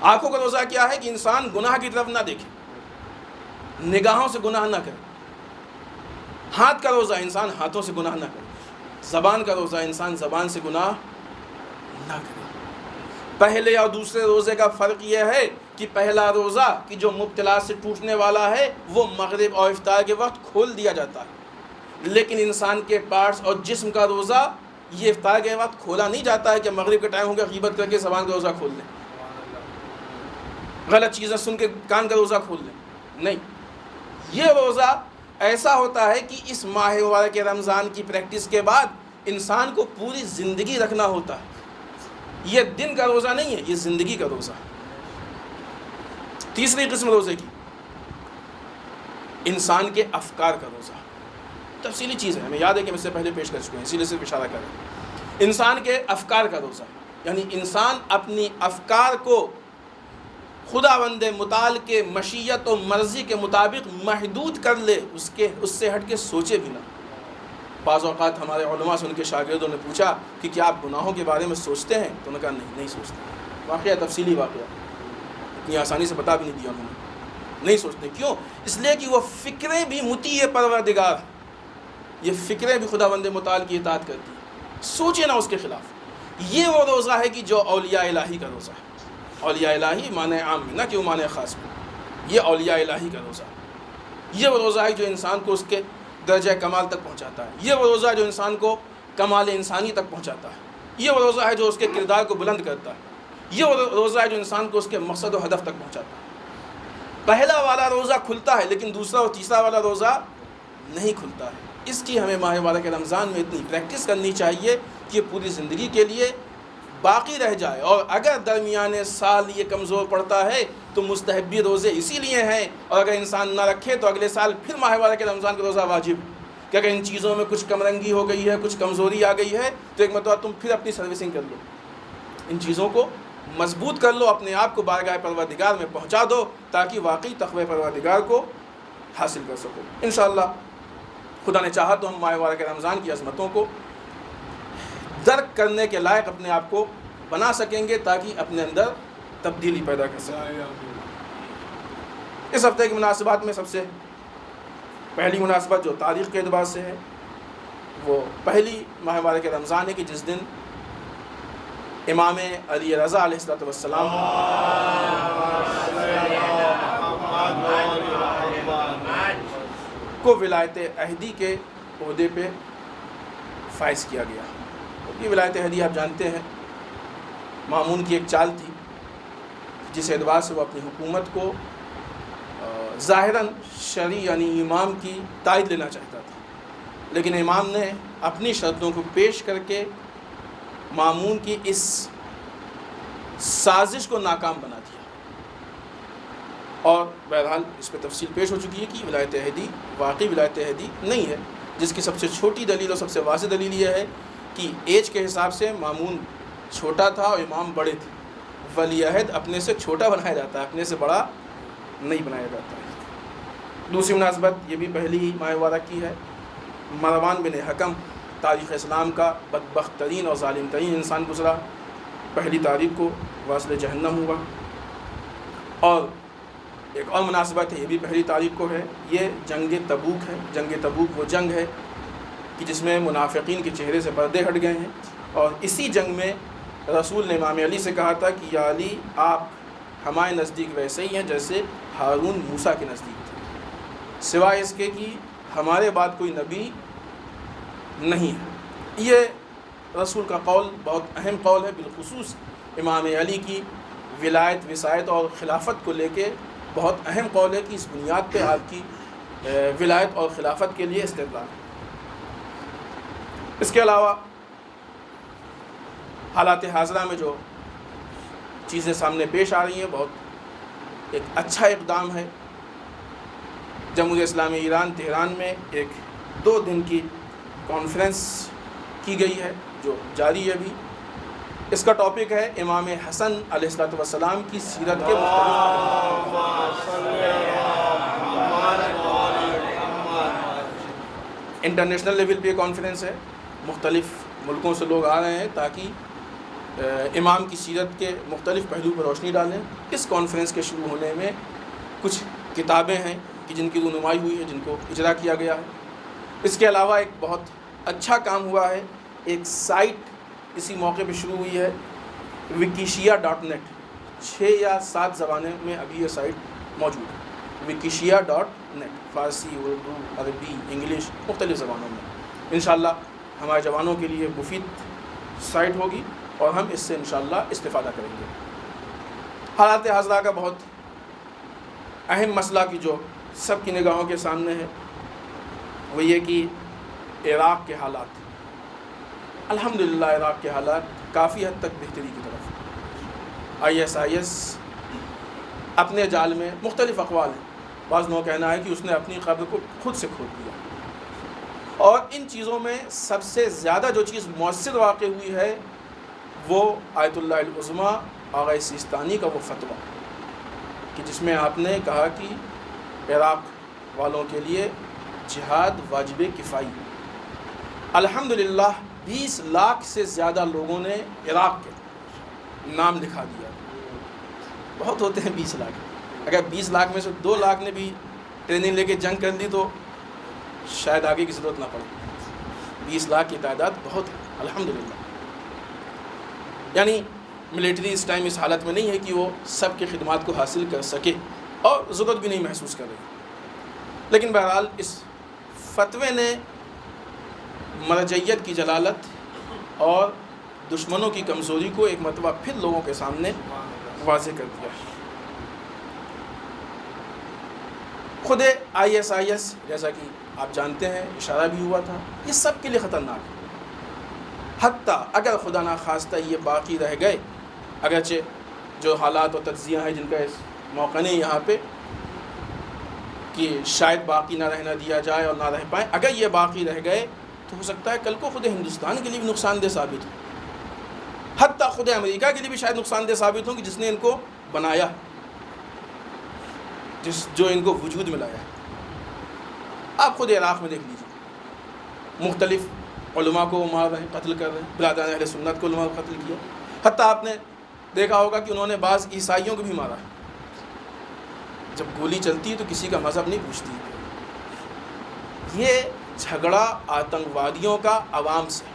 آنکھوں کا روزہ کیا ہے کہ انسان گناہ کی طرف نہ دیکھے, نگاہوں سے گناہ نہ کرے. ہاتھ کا روزہ, انسان ہاتھوں سے گناہ نہ کرے. زبان کا روزہ, انسان زبان سے گناہ نہ کرے. پہلے اور دوسرے روزے کا فرق یہ ہے کہ پہلا روزہ کہ جو مبتلا سے ٹوٹنے والا ہے وہ مغرب اور افطار کے وقت کھول دیا جاتا ہے, لیکن انسان کے پارٹس اور جسم کا روزہ یہ افطار کے وقت کھولا نہیں جاتا ہے کہ مغرب کا ٹائم ہو گیا غیبت کر کے زبان کا روزہ کھول لیں, غلط چیزیں سن کے کان کا روزہ کھول لیں. نہیں, یہ روزہ ایسا ہوتا ہے کہ اس ماہ مبارک رمضان کی پریکٹس کے بعد انسان کو پوری زندگی رکھنا ہوتا ہے. یہ دن کا روزہ نہیں ہے, یہ زندگی کا روزہ. تیسری قسم روزے کی, انسان کے افکار کا روزہ. تفصیلی چیز ہے, ہمیں یاد ہے کہ ہم اس سے پہلے پیش کر چکے ہیں, اسی لیے صرف اشارہ کریں. انسان کے افکار کا روزہ, یعنی انسان اپنی افکار کو خداوند متعال کے مشیت و مرضی کے مطابق محدود کر لے, اس سے ہٹ کے سوچے بھی نہ. بعض اوقات ہمارے علماء سے ان کے شاگردوں نے پوچھا کہ کیا آپ گناہوں کے بارے میں سوچتے ہیں, تو انہوں نے کہا نہیں سوچتے. واقعہ تفصیلی واقعہ, اتنی آسانی سے بتا بھی نہیں دیا انہوں نے. نہیں سوچتے, کیوں؟ اس لیے کہ وہ فکریں بھی مطیع پروردگار, یہ فکریں بھی خداوند متعال کی اطاعت کرتی ہیں, سوچے نہ اس کے خلاف. یہ وہ روزہ ہے کہ جو اولیاء الہی کا روزہ ہے. اولیاء الہی معنی عام میں, نہ کہ وہ معنی خاص میں. یہ اولیاء الہی کا روزہ ہے. یہ وہ روزہ ہے جو انسان کو اس کے درجہ کمال تک پہنچاتا ہے. یہ وہ روزہ ہے جو انسان کو کمال انسانی تک پہنچاتا ہے. یہ وہ روزہ ہے جو اس کے کردار کو بلند کرتا ہے. یہ وہ روزہ ہے جو انسان کو اس کے مقصد و ہدف تک پہنچاتا ہے. پہلا والا روزہ کھلتا ہے لیکن دوسرا اور تیسرا والا روزہ نہیں کھلتا ہے. اس کی ہمیں ماہ مبارک رمضان میں اتنی پریکٹس کرنی چاہیے کہ پوری زندگی کے لیے باقی رہ جائے. اور اگر درمیانے سال یہ کمزور پڑتا ہے تو مستحبی روزے اسی لیے ہیں, اور اگر انسان نہ رکھے تو اگلے سال پھر ماہ مبارک رمضان کا روزہ واجب. کہ اگر ان چیزوں میں کچھ کم رنگی ہو گئی ہے, کچھ کمزوری آ گئی ہے, تو ایک مرتبہ تم پھر اپنی سروسنگ کر لو, ان چیزوں کو مضبوط کر لو, اپنے آپ کو بارگاہ پروردگار میں پہنچا دو تاکہ واقعی تقوی پروردگار کو حاصل کر سکو. انشاءاللہ خدا نے چاہا تو ہم ماہ مبارک رمضان کی عظمتوں کو درک کرنے کے لائق اپنے آپ کو بنا سکیں گے تاکہ اپنے اندر تبدیلی پیدا کر سکیں. اس ہفتے کی مناسبات میں سب سے پہلی مناسبت جو تاریخ کے اعتبار سے ہے وہ پہلی ماہ مبارک رمضان ہے کہ جس دن امام علی رضا علیہ السلام کو ولایت عہدی کے عہدے پہ فائز کیا گیا. یہ ولایت عہدی آپ جانتے ہیں مامون کی ایک چال تھی جس اعتبار سے وہ اپنی حکومت کو ظاہراً شرعی یعنی امام کی تائید لینا چاہتا تھا، لیکن امام نے اپنی شرطوں کو پیش کر کے مامون کی اس سازش کو ناکام بنا دیا. اور بہرحال اس پہ تفصیل پیش ہو چکی ہے کہ ولایت عہدی واقعی ولایت عہدی نہیں ہے، جس کی سب سے چھوٹی دلیل اور سب سے واضح دلیل یہ ہے کہ ایج کے حساب سے مامون چھوٹا تھا اور امام بڑے تھے. ولی عہد اپنے سے چھوٹا بنایا جاتا ہے، اپنے سے بڑا نہیں بنایا جاتا ہے. دوسری مناسبت یہ بھی پہلی ہی ماہ مبارک کی ہے. مروان بن حکم تاریخ اسلام کا بدبخت ترین اور ظالم ترین انسان گزرا. پہلی تاریخ کو واصل جہنم ہوا. اور ایک اور مناسبت ہے، یہ بھی پہلی تاریخ کو ہے، یہ جنگ تبوک ہے. جنگ تبوک وہ جنگ ہے کہ جس میں منافقین کے چہرے سے پردے ہٹ گئے ہیں، اور اسی جنگ میں رسول نے امام علی سے کہا تھا کہ یا علی آپ ہمارے نزدیک ویسے ہی ہیں جیسے ہارون موسیٰ کے نزدیک تھے، سوائے اس کے کہ ہمارے بعد کوئی نبی نہیں ہے. یہ رسول کا قول بہت اہم قول ہے، بالخصوص امام علی کی ولایت وصایت اور خلافت کو لے کے بہت اہم قول ہے کہ اس بنیاد پہ آپ کی ولایت اور خلافت کے لیے استدلال ہے. اس کے علاوہ حالات حاضرہ میں جو چیزیں سامنے پیش آ رہی ہیں بہت ایک اچھا اقدام ہے. جمہوریہ اسلامی ایران تہران میں ایک 2 دن کی کانفرنس کی گئی ہے جو جاری ہے ابھی. اس کا ٹاپک ہے امام حسن علیہ السلام کی سیرت کے انٹرنیشنل لیول پہ کانفرنس ہے. مختلف ملکوں سے لوگ آ رہے ہیں تاکہ امام کی سیرت کے مختلف پہلو پر روشنی ڈالیں. اس کانفرنس کے شروع ہونے میں کچھ کتابیں ہیں کہ جن کی رونمائی ہوئی ہے، جن کو اجرا کیا گیا ہے. اس کے علاوہ ایک بہت اچھا کام ہوا ہے، ایک سائٹ اسی موقع پہ شروع ہوئی ہے wikishia.net. 6 یا 7 زبانوں میں ابھی یہ سائٹ موجود ہے. wikishia.net فارسی، اردو، عربی، انگلش، مختلف زبانوں میں. انشاءاللہ ہمارے جوانوں کے لیے مفید سائٹ ہوگی اور ہم اس سے انشاءاللہ استفادہ کریں گے. حالات حاضرہ کا بہت اہم مسئلہ کی جو سب کی نگاہوں کے سامنے ہے وہ یہ کہ عراق کے حالات. الحمدللہ عراق کے حالات کافی حد تک بہتری کی طرف. ISIS اپنے جال میں مختلف اقوال ہیں. بعض لوگوں کا کہنا ہے کہ اس نے اپنی قبر کو خود سے کھود دیا. اور ان چیزوں میں سب سے زیادہ جو چیز مؤثر واقع ہوئی ہے وہ آیت اللہ العظمیٰ آغا سیستانی کا وہ فتویٰ کہ جس میں آپ نے کہا کہ عراق والوں کے لیے جہاد واجب کفائی. الحمدللہ 20 لاکھ سے زیادہ لوگوں نے عراق کے نام لکھا دیا. بہت ہوتے ہیں 20 لاکھ. اگر 20 لاکھ میں سے 2 لاکھ نے بھی ٹریننگ لے کے جنگ کر لی تو شاید آگے کی ضرورت نہ پڑے. 20 لاکھ کی تعداد بہت ہے الحمدللہ. یعنی ملٹری اس ٹائم اس حالت میں نہیں ہے کہ وہ سب کی خدمات کو حاصل کر سکے اور ضرورت بھی نہیں محسوس کر رہی. لیکن بہرحال اس فتوے نے مرجعیت کی جلالت اور دشمنوں کی کمزوری کو ایک مرتبہ پھر لوگوں کے سامنے واضح کر دیا. خود ISIS جیسا کہ آپ جانتے ہیں اشارہ بھی ہوا تھا، یہ سب کے لیے خطرناک ہے. حتیٰ اگر خدا نخواستہ یہ باقی رہ گئے، اگرچہ جو حالات و تجزیہ ہیں جن کا اس موقع نہیں یہاں پہ کہ شاید باقی نہ رہنا دیا جائے اور نہ رہ پائیں، اگر یہ باقی رہ گئے تو ہو سکتا ہے کل کو خود ہندوستان کے لیے بھی نقصان دہ ثابت ہو. حتیٰ خود امریکہ کے لیے بھی شاید نقصان دہ ثابت ہوں کہ جس نے ان کو بنایا، جو ان کو وجود میں لایا. آپ خود عراق میں دیکھ لیجیے، مختلف علماء کو مار رہے ہیں، قتل کر رہے ہیں. برادران اہل سنت کو علماء کو قتل کیا. حتیٰ آپ نے دیکھا ہوگا کہ انہوں نے بعض عیسائیوں کو بھی مارا ہے. جب گولی چلتی ہے تو کسی کا مذہب نہیں پوچھتی. یہ جھگڑا آتنکوادیوں کا عوام سے.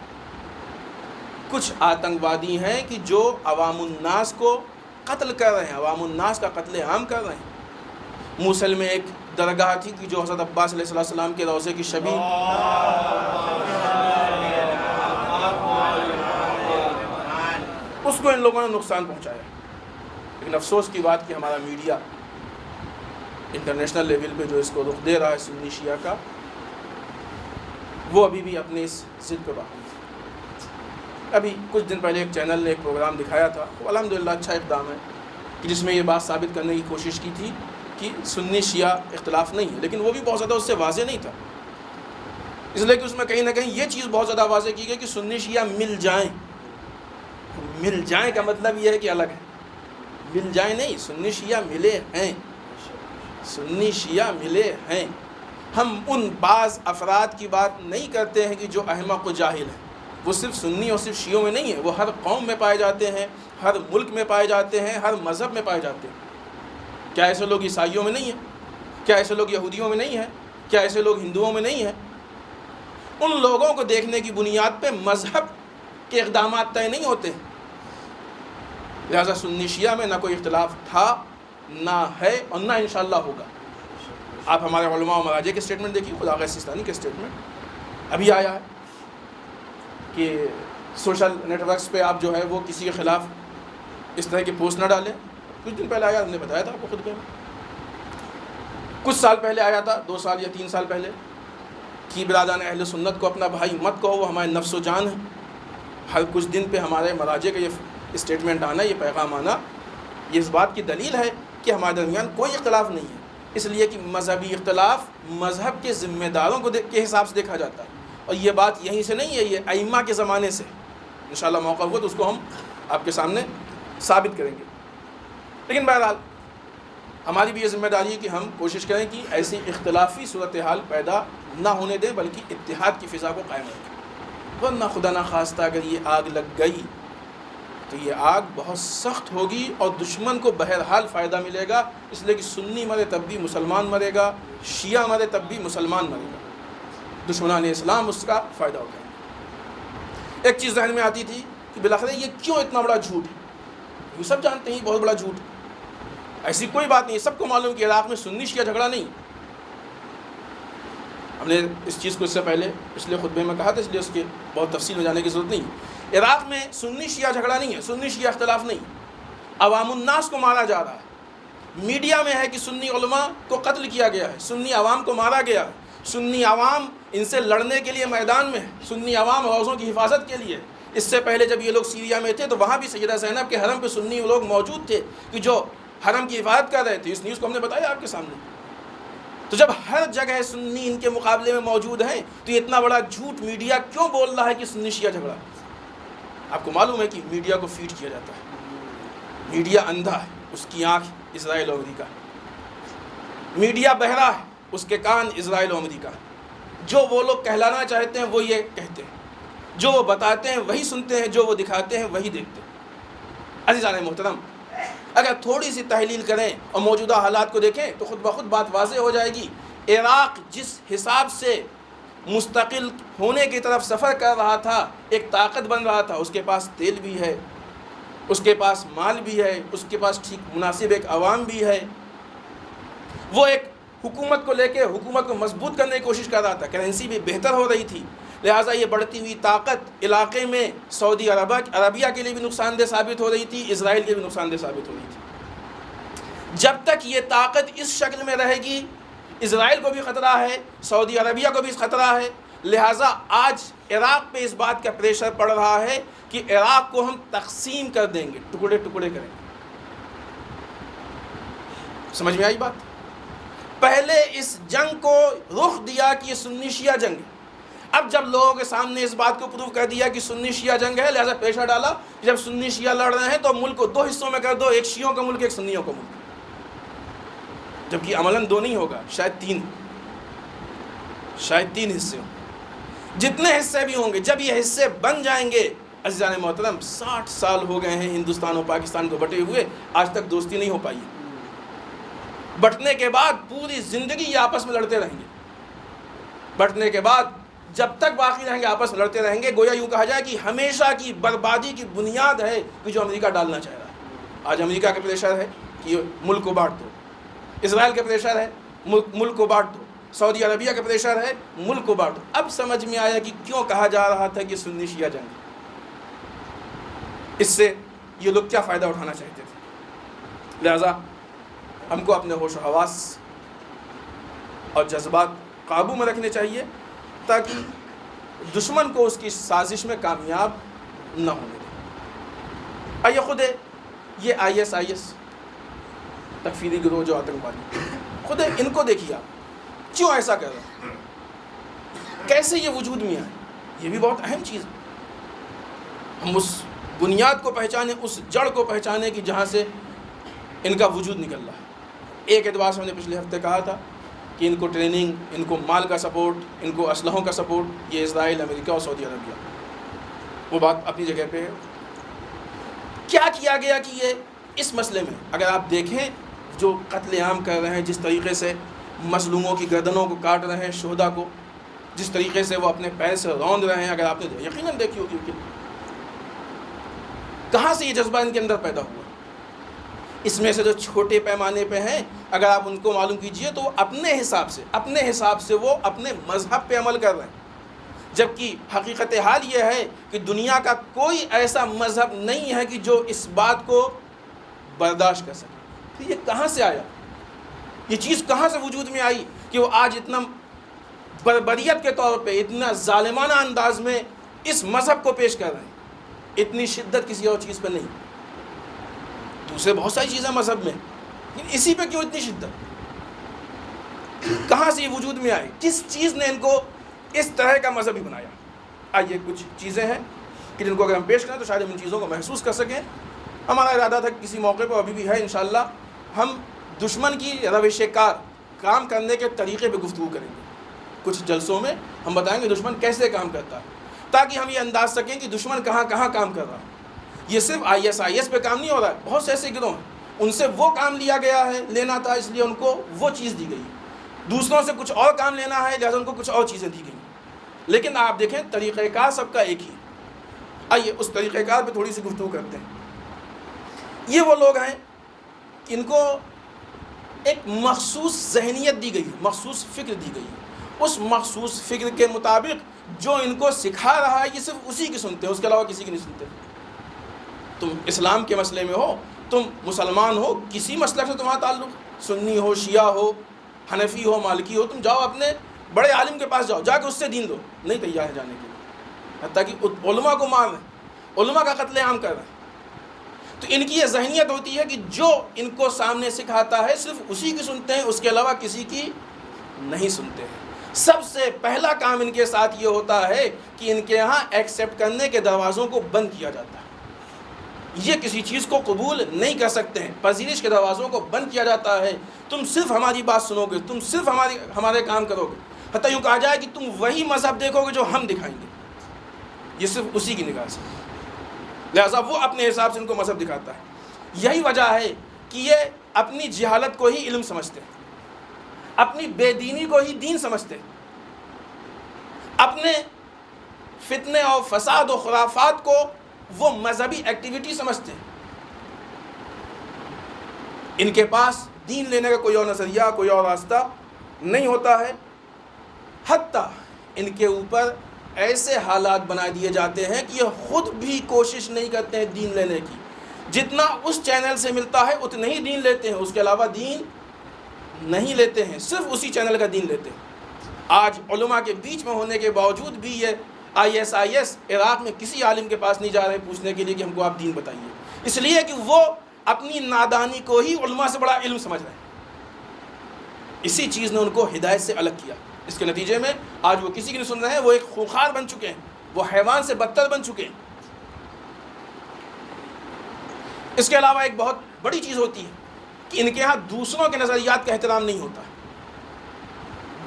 کچھ آتنکوادی ہیں کہ جو عوام الناس کو قتل کر رہے ہیں، عوام الناس کا قتل عام کر رہے ہیں۔ موصل میں ایک درگاہ تھی کہ جو حضرت عباس علیہ السلام کے روضے کی شبیہ، اس کو ان لوگوں نے نقصان پہنچایا۔ لیکن افسوس کی بات کہ ہمارا میڈیا انٹرنیشنل لیول پہ جو اس کو رخ دے رہا ہے سنی شیعہ کا، وہ ابھی بھی اپنے اس ضد پہ باقی ہے۔ ابھی کچھ دن پہلے ایک چینل نے ایک پروگرام دکھایا تھا، وہ الحمدللہ اچھا اقدام ہے، کہ جس میں یہ بات ثابت کرنے کی کوشش کی تھی کہ سنی شیعہ اختلاف نہیں ہے، لیکن وہ بھی بہت زیادہ اس سے واضح نہیں تھا، اس لیے کہ اس میں کہیں نہ کہیں یہ چیز بہت زیادہ واضح کی گئی کہ سنی شیعہ مل جائیں۔ مل جائیں کا مطلب یہ ہے کہ الگ ہے، مل جائیں نہیں، سنی شیعہ ملے ہیں، سنی شیعہ ملے ہیں۔ ہم ان بعض افراد کی بات نہیں کرتے ہیں کہ جو احمق و جاہل ہیں، وہ صرف سنی اور صرف شیعوں میں نہیں ہے، وہ ہر قوم میں پائے جاتے ہیں، ہر ملک میں پائے جاتے ہیں، ہر مذہب میں پائے جاتے ہیں۔ کیا ایسے لوگ عیسائیوں میں نہیں ہیں؟ کیا ایسے لوگ یہودیوں میں نہیں ہیں؟ کیا ایسے لوگ ہندوؤں میں نہیں ہیں؟ ان لوگوں کو دیکھنے کی بنیاد پہ مذہب کے اقدامات طے نہیں ہوتے، لہذا سنی شیعہ میں نہ کوئی اختلاف تھا، نہ ہے اور نہ انشاءاللہ ہوگا۔ آپ ہمارے علماء و مراجع کے اسٹیٹمنٹ دیکھیے، خدا غیر سیستانی کے اسٹیٹمنٹ ابھی آیا ہے کہ سوشل نیٹ ورکس پہ آپ جو ہے وہ کسی کے خلاف اس طرح کی پوسٹ نہ ڈالیں۔ کچھ دن پہلے آیا، ہم نے بتایا تھا آپ کو خطبے میں، کچھ سال پہلے آیا تھا، 2 سال یا 3 سال پہلے، کہ برادران اہل سنت کو اپنا بھائی مت کہو، وہ ہمارے نفس و جان ہے۔ ہر کچھ دن پہ ہمارے مراجع کا یہ اسٹیٹمنٹ آنا، یہ پیغام آنا، یہ اس بات کی دلیل ہے کہ ہمارے درمیان کوئی اختلاف نہیں ہے، اس لیے کہ مذہبی اختلاف مذہب کے ذمہ داروں کے حساب سے دیکھا جاتا ہے، اور یہ بات یہیں سے نہیں ہے، یہ ائمہ کے زمانے سے۔ انشاءاللہ موقع ہوا تو اس کو ہم آپ کے سامنے ثابت کریں گے۔ لیکن بہرحال ہماری بھی یہ ذمہ داری ہے کہ ہم کوشش کریں کہ ایسی اختلافی صورتحال پیدا نہ ہونے دیں، بلکہ اتحاد کی فضا کو قائم رکھیں، ورنہ خدا نخواستہ اگر یہ آگ لگ گئی تو یہ آگ بہت سخت ہوگی اور دشمن کو بہرحال فائدہ ملے گا، اس لیے کہ سنی مرے تب بھی مسلمان مرے گا، شیعہ مرے تب بھی مسلمان مرے گا، دشمنان اسلام اس کا فائدہ ہو گیا۔ ایک چیز ذہن میں آتی تھی کہ بالاخره یہ کیوں اتنا بڑا جھوٹ ہے؟ یہ سب جانتے ہیں یہ بہت بڑا جھوٹ ہے، ایسی کوئی بات نہیں، سب کو معلوم کہ عراق میں سنی شیعہ جھگڑا نہیں۔ ہم نے اس چیز کو اس سے پہلے پچھلے خطبے میں کہا تھا، اس لیے اس کے بہت تفصیل میں جانے کی ضرورت نہیں۔ عراق میں سنی شیعہ جھگڑا نہیں ہے، سنی شیعہ اختلاف نہیں، عوام الناس کو مارا جا رہا ہے۔ میڈیا میں ہے کہ سنی علماء کو قتل کیا گیا ہے، سنی عوام کو مارا گیا ہے، سنی عوام ان سے لڑنے کے لیے میدان میں ہے، سنی عوام روزوں کی حفاظت کے لیے۔ اس سے پہلے جب یہ لوگ سیریا میں تھے تو وہاں بھی سیدہ زینب کے حرم پہ سنی لوگ موجود تھے کہ جو حرم کی حفاظت کر رہے تھے، اس نیوز کو ہم نے بتایا آپ کے سامنے۔ تو جب ہر جگہ سنی ان کے مقابلے میں موجود ہیں تو یہ اتنا بڑا جھوٹ میڈیا کیوں بول رہا ہے کہ سنی شیعہ جھگڑا؟ آپ کو معلوم ہے کہ میڈیا کو فیڈ کیا جاتا ہے، میڈیا اندھا ہے، اس کی آنکھ اسرائیل اور امریکہ، میڈیا بہرا ہے، اس کے کان اسرائیل اور امریکہ۔ جو وہ لوگ کہلانا چاہتے ہیں وہ یہ کہتے ہیں، جو وہ بتاتے ہیں وہی سنتے ہیں، جو وہ دکھاتے ہیں وہی دیکھتے ہیں۔ عزیزان محترم، اگر تھوڑی سی تحلیل کریں اور موجودہ حالات کو دیکھیں تو خود بخود بات واضح ہو جائے گی۔ عراق جس حساب سے مستقل ہونے کی طرف سفر کر رہا تھا، ایک طاقت بن رہا تھا، اس کے پاس تیل بھی ہے، اس کے پاس مال بھی ہے، اس کے پاس ٹھیک مناسب ایک عوام بھی ہے، وہ ایک حکومت کو لے کے حکومت کو مضبوط کرنے کی کوشش کر رہا تھا، کرنسی بھی بہتر ہو رہی تھی، لہٰذا یہ بڑھتی ہوئی طاقت علاقے میں سعودی عربیہ کے لیے بھی نقصان دہ ثابت ہو رہی تھی، اسرائیل کے بھی نقصان دہ ثابت ہو رہی تھی۔ جب تک یہ طاقت اس شکل میں رہے گی، اسرائیل کو بھی خطرہ ہے، سعودی عربیہ کو بھی خطرہ ہے، لہٰذا آج عراق پہ اس بات کا پریشر پڑ رہا ہے کہ عراق کو ہم تقسیم کر دیں گے، ٹکڑے ٹکڑے کریں گے۔ سمجھ میں آئی بات؟ پہلے اس جنگ کو رخ دیا کہ یہ سنی شیعہ جنگ ہے، اب جب لوگوں کے سامنے اس بات کو پروف کر دیا کہ سنی شیعہ جنگ ہے، لہذا پیشہ ڈالا کہ جب سنی شیعہ لڑ رہے ہیں تو ملک کو 2 حصوں میں کر دو، ایک شیعوں کا ملک، ایک سنیوں کا ملک، جبکہ عملاً 2 نہیں ہوگا، شاید 3 حصے ہوں۔ جتنے حصے بھی ہوں گے، جب یہ حصے بن جائیں گے، عزیزان محترم 60 سال ہو گئے ہیں ہندوستان اور پاکستان کو بٹے ہوئے، آج تک دوستی نہیں ہو پائی ہے۔ بٹنے کے بعد پوری زندگی یہ آپس میں لڑتے رہیں گے، بٹنے کے بعد جب تک باقی رہیں گے آپس میں لڑتے رہیں گے. گویا یوں کہا جائے کہ ہمیشہ کی بربادی کی بنیاد ہے کہ جو امریکہ ڈالنا چاہ رہا ہے. آج امریکہ کا پریشر ہے کہ ملک کو بانٹ دو, اسرائیل کا پریشر ہے ملک کو بانٹ دو, سعودی عربیہ کا پریشر ہے ملک کو بانٹ دو. اب سمجھ میں آیا کہ کیوں کہا جا رہا تھا کہ سنی شیعہ جنگ, اس سے یہ لوگ کیا فائدہ اٹھانا چاہتے تھے. لہذا ہم کو اپنے ہوش و حواس اور جذبات قابو میں رکھنے چاہیے تاکہ دشمن کو اس کی سازش میں کامیاب نہ ہونے دیں. آئیے خود یہ IS تکفیری گروہ جو آتنکوادی, خود ان کو دیکھیے آپ کیوں ایسا کر رہے ہیں, کیسے یہ وجود میں آئے. یہ بھی بہت اہم چیز ہے. ہم اس بنیاد کو پہچانے, اس جڑ کو پہچانے کہ جہاں سے ان کا وجود نکل رہا ہے. ایک اعتبار سے ہم نے پچھلے ہفتے کہا تھا کہ ان کو ٹریننگ, ان کو مال کا سپورٹ, ان کو اسلحوں کا سپورٹ یہ اسرائیل, امریکہ اور سعودی عربیہ. وہ بات اپنی جگہ پہ ہے. کیا کیا گیا کہ یہ اس مسئلے میں اگر آپ دیکھیں جو قتل عام کر رہے ہیں, جس طریقے سے مظلوموں کی گردنوں کو کاٹ رہے ہیں, شہداء کو جس طریقے سے وہ اپنے پیر سے روند رہے ہیں, اگر آپ نے یقیناً دیکھی ہوگی کہاں سے یہ جذبہ ان کے اندر پیدا ہوا. اس میں سے جو چھوٹے پیمانے پہ ہیں اگر آپ ان کو معلوم کیجئے تو وہ اپنے حساب سے وہ اپنے مذہب پہ عمل کر رہے ہیں, جبکہ حقیقت حال یہ ہے کہ دنیا کا کوئی ایسا مذہب نہیں ہے کہ جو اس بات کو برداشت کر سکے. تو یہ کہاں سے آیا, یہ چیز کہاں سے وجود میں آئی کہ وہ آج اتنا بربریت کے طور پہ اتنا ظالمانہ انداز میں اس مذہب کو پیش کر رہے ہیں. اتنی شدت کسی اور چیز پہ نہیں. دوسرے بہت ساری چیزیں مذہب میں, لیکن اسی پہ کیوں اتنی شدت, کہاں سے یہ وجود میں آئی, کس چیز نے ان کو اس طرح کا مذہبی بنایا. آئیے کچھ چیزیں ہیں کہ جن کو اگر ہم پیش کریں تو شاید ہم ان چیزوں کو محسوس کر سکیں. ہمارا ارادہ تھا کہ کسی موقع پہ, ابھی بھی ہے انشاءاللہ, ہم دشمن کی روش کار کام کرنے کے طریقے پہ گفتگو کریں گے. کچھ جلسوں میں ہم بتائیں گے دشمن کیسے کام کرتا ہے, تاکہ ہم یہ انداز سکیں کہ دشمن کہاں کہاں کام کر رہا ہے. یہ صرف IS پہ کام نہیں ہو رہا ہے, بہت سے ایسے گروہ ہیں ان سے وہ کام لیا گیا ہے, لینا تھا اس لیے ان کو وہ چیز دی گئی. دوسروں سے کچھ اور کام لینا ہے لہذا ان کو کچھ اور چیزیں دی گئیں. لیکن آپ دیکھیں طریقہ کار سب کا ایک ہی. آئیے اس طریقہ کار پہ تھوڑی سی گفتگو کرتے ہیں. یہ وہ لوگ ہیں ان کو ایک مخصوص ذہنیت دی گئی, مخصوص فکر دی گئی. اس مخصوص فکر کے مطابق جو ان کو سکھا رہا ہے یہ صرف اسی کی سنتے ہیں, اس کے علاوہ کسی کی نہیں سنتے. تم اسلام کے مسئلے میں ہو, تم مسلمان ہو, کسی مسئلہ سے تمہارا تعلق, سنی ہو, شیعہ ہو, حنفی ہو, مالکی ہو, تم جاؤ اپنے بڑے عالم کے پاس, جا کے اس سے دین دو. نہیں تیار ہے جانے کے لیے, حتیٰ کہ علماء کو مار رہے ہیں, علماء کا قتل عام کر رہے ہیں. تو ان کی یہ ذہنیت ہوتی ہے کہ جو ان کو سامنے سکھاتا ہے صرف اسی کی سنتے ہیں, اس کے علاوہ کسی کی نہیں سنتے ہیں. سب سے پہلا کام ان کے ساتھ یہ ہوتا ہے کہ ان کے یہاں ایکسیپٹ کرنے کے دروازوں کو بند کیا جاتا ہے. یہ کسی چیز کو قبول نہیں کر سکتے ہیں, پذیرش کے دروازوں کو بند کیا جاتا ہے. تم صرف ہماری بات سنو گے, تم صرف ہمارے کام کرو گے, حتیٰ یوں کہا جائے کہ تم وہی مذہب دیکھو گے جو ہم دکھائیں گے. یہ صرف اسی کی نگاہ سے, لہذا وہ اپنے حساب سے ان کو مذہب دکھاتا ہے. یہی وجہ ہے کہ یہ اپنی جہالت کو ہی علم سمجھتے ہیں, اپنی بے دینی کو ہی دین سمجھتے ہیں, اپنے فتنے اور فساد و خرافات کو وہ مذہبی ایکٹیویٹی سمجھتے ہیں. ان کے پاس دین لینے کا کوئی اور نظریہ, کوئی اور راستہ نہیں ہوتا ہے. حتیٰ ان کے اوپر ایسے حالات بنا دیے جاتے ہیں کہ یہ خود بھی کوشش نہیں کرتے ہیں دین لینے کی. جتنا اس چینل سے ملتا ہے اتنا ہی دین لیتے ہیں, اس کے علاوہ دین نہیں لیتے ہیں, صرف اسی چینل کا دین لیتے ہیں. آج علماء کے بیچ میں ہونے کے باوجود بھی یہ IS عراق میں کسی عالم کے پاس نہیں جا رہے پوچھنے کے لیے کہ ہم کو آپ دین بتائیے, اس لیے کہ وہ اپنی نادانی کو ہی علماء سے بڑا علم سمجھ رہے ہیں. اسی چیز نے ان کو ہدایت سے الگ کیا. اس کے نتیجے میں آج وہ کسی کی نہیں سن رہے ہیں, وہ ایک خونخوار بن چکے ہیں, وہ حیوان سے بدتر بن چکے ہیں. اس کے علاوہ ایک بہت بڑی چیز ہوتی ہے کہ ان کے ہاں دوسروں کے نظریات کا احترام نہیں ہوتا.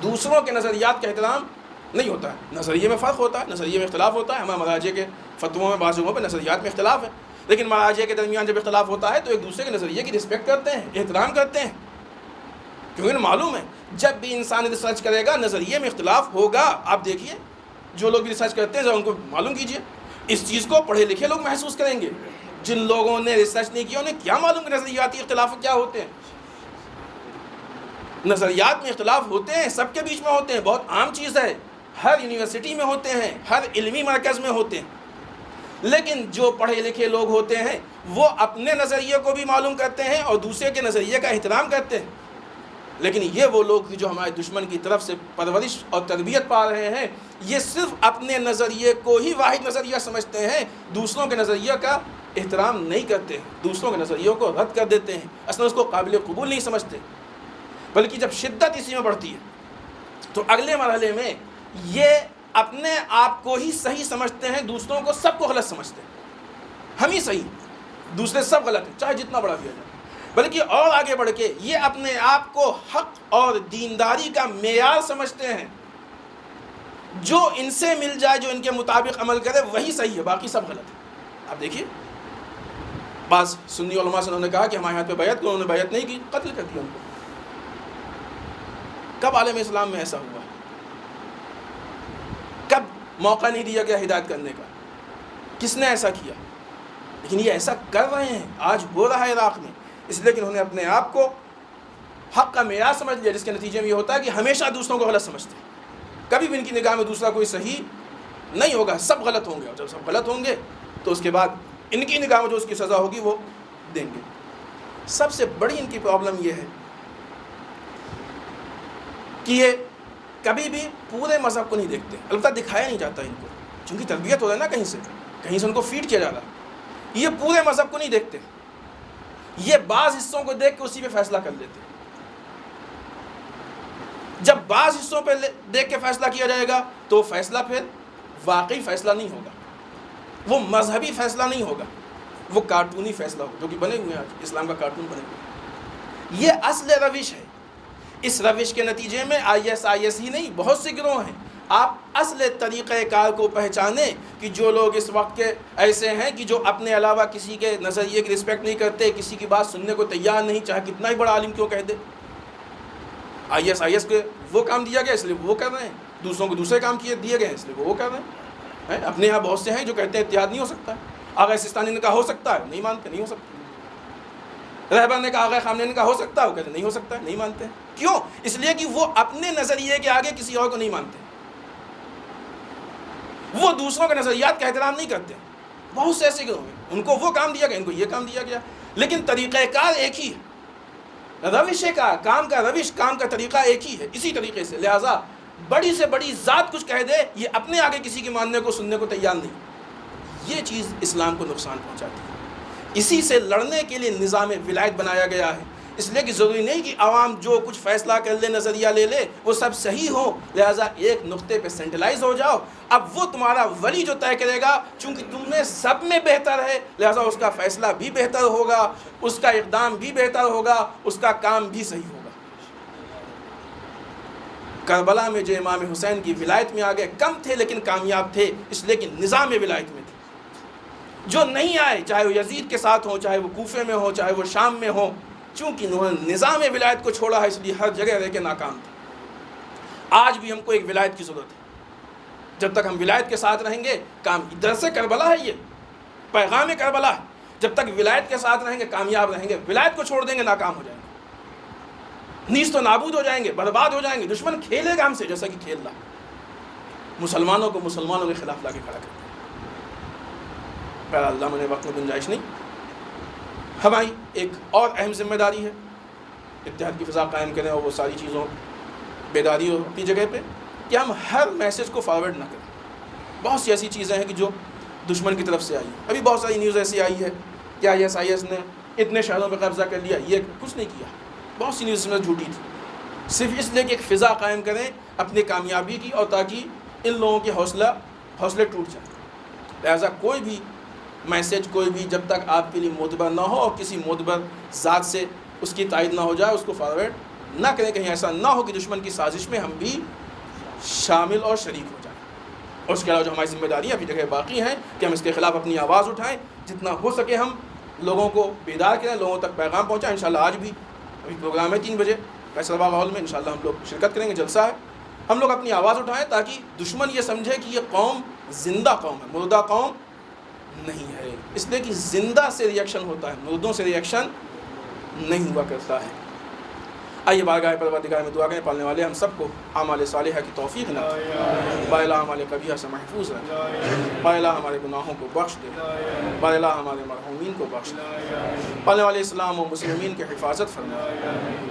دوسروں کے نظریات کا احترام نہیں ہوتا ہے. نظریے میں فرق ہوتا ہے, نظریے میں اختلاف ہوتا ہے. ہمارے مراجع کے فتووں میں بعض جگہوں پہ نظریات میں اختلاف ہے, لیکن مراجع کے درمیان جب اختلاف ہوتا ہے تو ایک دوسرے کے نظریے کی رسپیکٹ کرتے ہیں, احترام کرتے ہیں, کیونکہ انہیں معلوم ہے جب بھی انسان ریسرچ کرے گا نظریے میں اختلاف ہوگا. آپ دیکھیے جو لوگ بھی ریسرچ کرتے ہیں ذرا ان کو معلوم کیجیے. اس چیز کو پڑھے لکھے لوگ محسوس کریں گے. جن لوگوں نے ریسرچ نہیں کیا انہیں کیا معلوم کہ نظریاتی اختلاف کیا ہوتے ہیں. نظریات میں اختلاف ہوتے ہیں, سب کے بیچ میں ہوتے ہیں, بہت عام چیز ہے, ہر یونیورسٹی میں ہوتے ہیں, ہر علمی مرکز میں ہوتے ہیں. لیکن جو پڑھے لکھے لوگ ہوتے ہیں وہ اپنے نظریے کو بھی معلوم کرتے ہیں اور دوسرے کے نظریے کا احترام کرتے ہیں. لیکن یہ وہ لوگ جو ہمارے دشمن کی طرف سے پرورش اور تربیت پا رہے ہیں, یہ صرف اپنے نظریے کو ہی واحد نظریہ سمجھتے ہیں, دوسروں کے نظریہ کا احترام نہیں کرتے, دوسروں کے نظریوں کو رد کر دیتے ہیں, اصلا اس کو قابل قبول نہیں سمجھتے. بلکہ جب شدت اسی میں بڑھتی ہے تو اگلے مرحلے میں یہ اپنے آپ کو ہی صحیح سمجھتے ہیں, دوسروں کو سب کو غلط سمجھتے ہیں. ہم ہی صحیح, دوسرے سب غلط ہیں, چاہے جتنا بڑا کیا جائے. بلکہ اور آگے بڑھ کے یہ اپنے آپ کو حق اور دینداری کا معیار سمجھتے ہیں. جو ان سے مل جائے, جو ان کے مطابق عمل کرے وہی صحیح ہے, باقی سب غلط ہے. آپ دیکھیے بعض سنی علماء سے انہوں نے کہا کہ ہمارے ہاتھ پہ بیعت کو, انہوں نے بیعت نہیں کی, قتل کر دیا ان کو. کب عالم اسلام میں ایسا ہوا؟ کب موقع نہیں دیا گیا ہدایت کرنے کا؟ کس نے ایسا کیا؟ لیکن یہ ایسا کر رہے ہیں, آج ہو رہا ہے عراق میں, اس لیے کہ انہوں نے اپنے آپ کو حق کا معیار سمجھ لیا, جس کے نتیجے میں یہ ہوتا ہے کہ ہمیشہ دوسروں کو غلط سمجھتے ہیں. کبھی بھی ان کی نگاہ میں دوسرا کوئی صحیح نہیں ہوگا, سب غلط ہوں گے, اور جب سب غلط ہوں گے تو اس کے بعد ان کی نگاہ میں جو اس کی سزا ہوگی وہ دیں گے. سب سے بڑی ان کی پرابلم یہ ہے کہ یہ کبھی بھی پورے مذہب کو نہیں دیکھتے. البتہ دکھایا نہیں جاتا ان کو, چونکہ تربیت ہو رہا ہے نا, کہیں سے ان کو فیڈ کیا جا رہا. یہ پورے مذہب کو نہیں دیکھتے, یہ بعض حصوں کو دیکھ کے اسی پہ فیصلہ کر لیتے. جب بعض حصوں پہ دیکھ کے فیصلہ کیا جائے گا تو فیصلہ پھر واقعی فیصلہ نہیں ہوگا, وہ مذہبی فیصلہ نہیں ہوگا, وہ کارٹونی فیصلہ ہوگا, جو کہ بنے ہوئے ہیں آج اسلام کا کارٹون بنے ہوئے. یہ اصل روش ہے. اس روش کے نتیجے میں IS ہی نہیں, بہت سے گروہ ہیں. آپ اصل طریقہ کار کو پہچانیں کہ جو لوگ اس وقت کے ایسے ہیں کہ جو اپنے علاوہ کسی کے نظریے کی رسپیکٹ نہیں کرتے, کسی کی بات سننے کو تیار نہیں, چاہے کتنا ہی بڑا عالم کیوں کہہ دے. IS کے وہ کام دیا گیا اس لیے وہ کر رہے ہیں, دوسروں کو دوسرے کام دیے گئے ہیں اس لیے وہ کر رہے ہیں. اپنے یہاں بہت سے ہیں جو کہتے ہیں اتحاد نہیں ہو سکتا. آغا سستانی نے کہا ہو سکتا ہے, نہیں مانتے, نہیں ہو سکتا. رہبر نے کہا, آغا خامنہئی نے کہا ہو سکتا ہے, وہ کہتے نہیں ہو سکتا, نہیں مانتے. کیوں؟ اس لیے کہ وہ اپنے نظریے کے آگے کسی اور کو نہیں مانتے, وہ دوسروں کے نظریات کا احترام نہیں کرتے. بہت سے ایسے گروہ ہیں, ان کو وہ کام دیا گیا, ان کو یہ کام دیا گیا, لیکن طریقہ کار ایک ہی ہے, روش کا کام کا روش, کام کا طریقہ ایک ہی ہے. اسی طریقے سے لہٰذا بڑی سے بڑی ذات کچھ کہہ دے, یہ اپنے آگے کسی کی ماننے کو سننے کو تیار نہیں. یہ چیز اسلام کو نقصان پہنچاتی ہے. اسی سے لڑنے کے لیے نظام ولایت بنایا گیا ہے, اس لیے کہ ضروری نہیں کہ عوام جو کچھ فیصلہ کر لے, نظریہ لے لے, وہ سب صحیح ہو. لہٰذا ایک نقطے پہ سینٹرلائز ہو جاؤ. اب وہ تمہارا ولی جو طے کرے گا, چونکہ تم میں سب میں بہتر ہے, لہٰذا اس کا فیصلہ بھی بہتر ہوگا, اس کا اقدام بھی بہتر ہوگا, اس کا کام بھی صحیح ہوگا. کربلا میں جو امام حسین کی ولایت میں آگے کم تھے لیکن کامیاب تھے, اس لیے کہ نظام ولایت میں تھے. جو نہیں آئے, چاہے وہ یزید کے ساتھ ہوں, چاہے وہ کوفے میں ہو, چاہے وہ شام میں ہو, چونکہ انہوں نے نظام ولایت کو چھوڑا ہے, اس لیے ہر جگہ رہ کے ناکام تھے. آج بھی ہم کو ایک ولایت کی ضرورت ہے. جب تک ہم ولایت کے ساتھ رہیں گے, کام درس کربلا ہے, یہ پیغام کربلا ہے. جب تک ولایت کے ساتھ رہیں گے کامیاب رہیں گے, ولایت کو چھوڑ دیں گے ناکام ہو جائیں گے, نیست و نابود ہو جائیں گے, برباد ہو جائیں گے. دشمن کھیلے گا ہم سے جیسا کہ کھیل رہا, مسلمانوں کو مسلمانوں کے خلاف لا کے کھڑا کرتے ہیں. اللہ میں نے وقت میں گنجائش نہیں. ہماری ایک اور اہم ذمہ داری ہے, اتحاد کی فضا قائم کریں اور وہ ساری چیزوں بیداری ہو اپنی جگہ پہ, کہ ہم ہر میسیج کو فارورڈ نہ کریں. بہت سی ایسی چیزیں ہیں کہ جو دشمن کی طرف سے آئی ہیں. ابھی بہت ساری نیوز ایسی آئی ہے کہ IS نے اتنے شہروں پہ قبضہ کر لیا, یہ کچھ نہیں کیا. بہت سی نیوز میں جھوٹی تھی. صرف اس لیے کہ ایک فضا قائم کریں اپنی کامیابی کی, اور تاکہ ان لوگوں کے حوصلے ٹوٹ جائیں. لہٰذا کوئی بھی میسیج, کوئی بھی جب تک آپ کے لیے معتبر نہ ہو اور کسی معتبر ذات سے اس کی تائید نہ ہو جائے, اس کو فارورڈ نہ کریں. کہیں ایسا نہ ہو کہ دشمن کی سازش میں ہم بھی شامل اور شریک ہو جائیں. اور اس کے علاوہ جو ہماری ذمہ داریاں ابھی جگہ باقی ہیں کہ ہم اس کے خلاف اپنی آواز اٹھائیں, جتنا ہو سکے ہم لوگوں کو بیدار کریں, لوگوں تک پیغام پہنچائیں. انشاءاللہ آج بھی ابھی پروگرام ہے 3 بجے فیصل باغ ہال میں, انشاءاللہ ہم لوگ شرکت کریں گے, جلسہ ہے. ہم لوگ اپنی آواز اٹھائیں تاکہ دشمن یہ سمجھے کہ یہ قوم زندہ قوم ہے، مردہ قوم نہیں ہے، اس لیے کہ زندہ سے ریئیکشن ہوتا ہے، مردوں سے ریئیکشن نہیں ہوا کرتا ہے۔ آئیے بارگاہ پروردگار میں دعا کریں، پالنے والے ہم سب کو اعمال صالحہ کی توفیق نہ با الہ اعمال قبیحہ سے محفوظ رکھے، با الہ ہمارے گناہوں کو بخش دے، با الہ ہمارے مرحومین کو بخش دے، پالنے والے اسلام و مسلمین کی حفاظت فرما،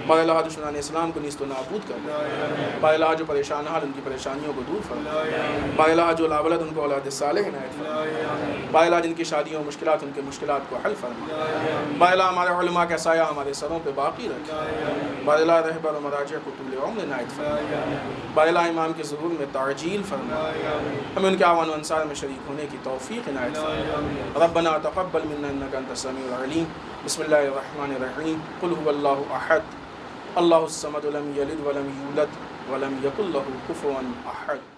با الہ دشمنان اسلام کو نیست و نابود کر دے، با الہ جو پریشان حال ان کی پریشانیوں کو دور فرما، با الہ جو لاولد ان کو اولاد صالح عنایت فرما، با الہ جن کی شادیوں مشکلات ان کے مشکلات کو حل فرما، با الہ ہمارے علماء کا سایہ ہمارے سروں پہ باقی رکھے، با الہ رہبر و مراجع کو طول عمر عنایت فرما، با الہ امام کے ظہور میں تعجیل فرما، ہمیں ان کے اعوان و انصار میں شریک ہونے کی توفیق عنایت فرما۔ ربنا تقبل منا انک انت السمیع العلیم۔ بسم اللہ الرحمن الرحیم۔ قل هو اللہ احد اللہ الصمد لم یلد ولم یولد ولم یکن له کفوا احد۔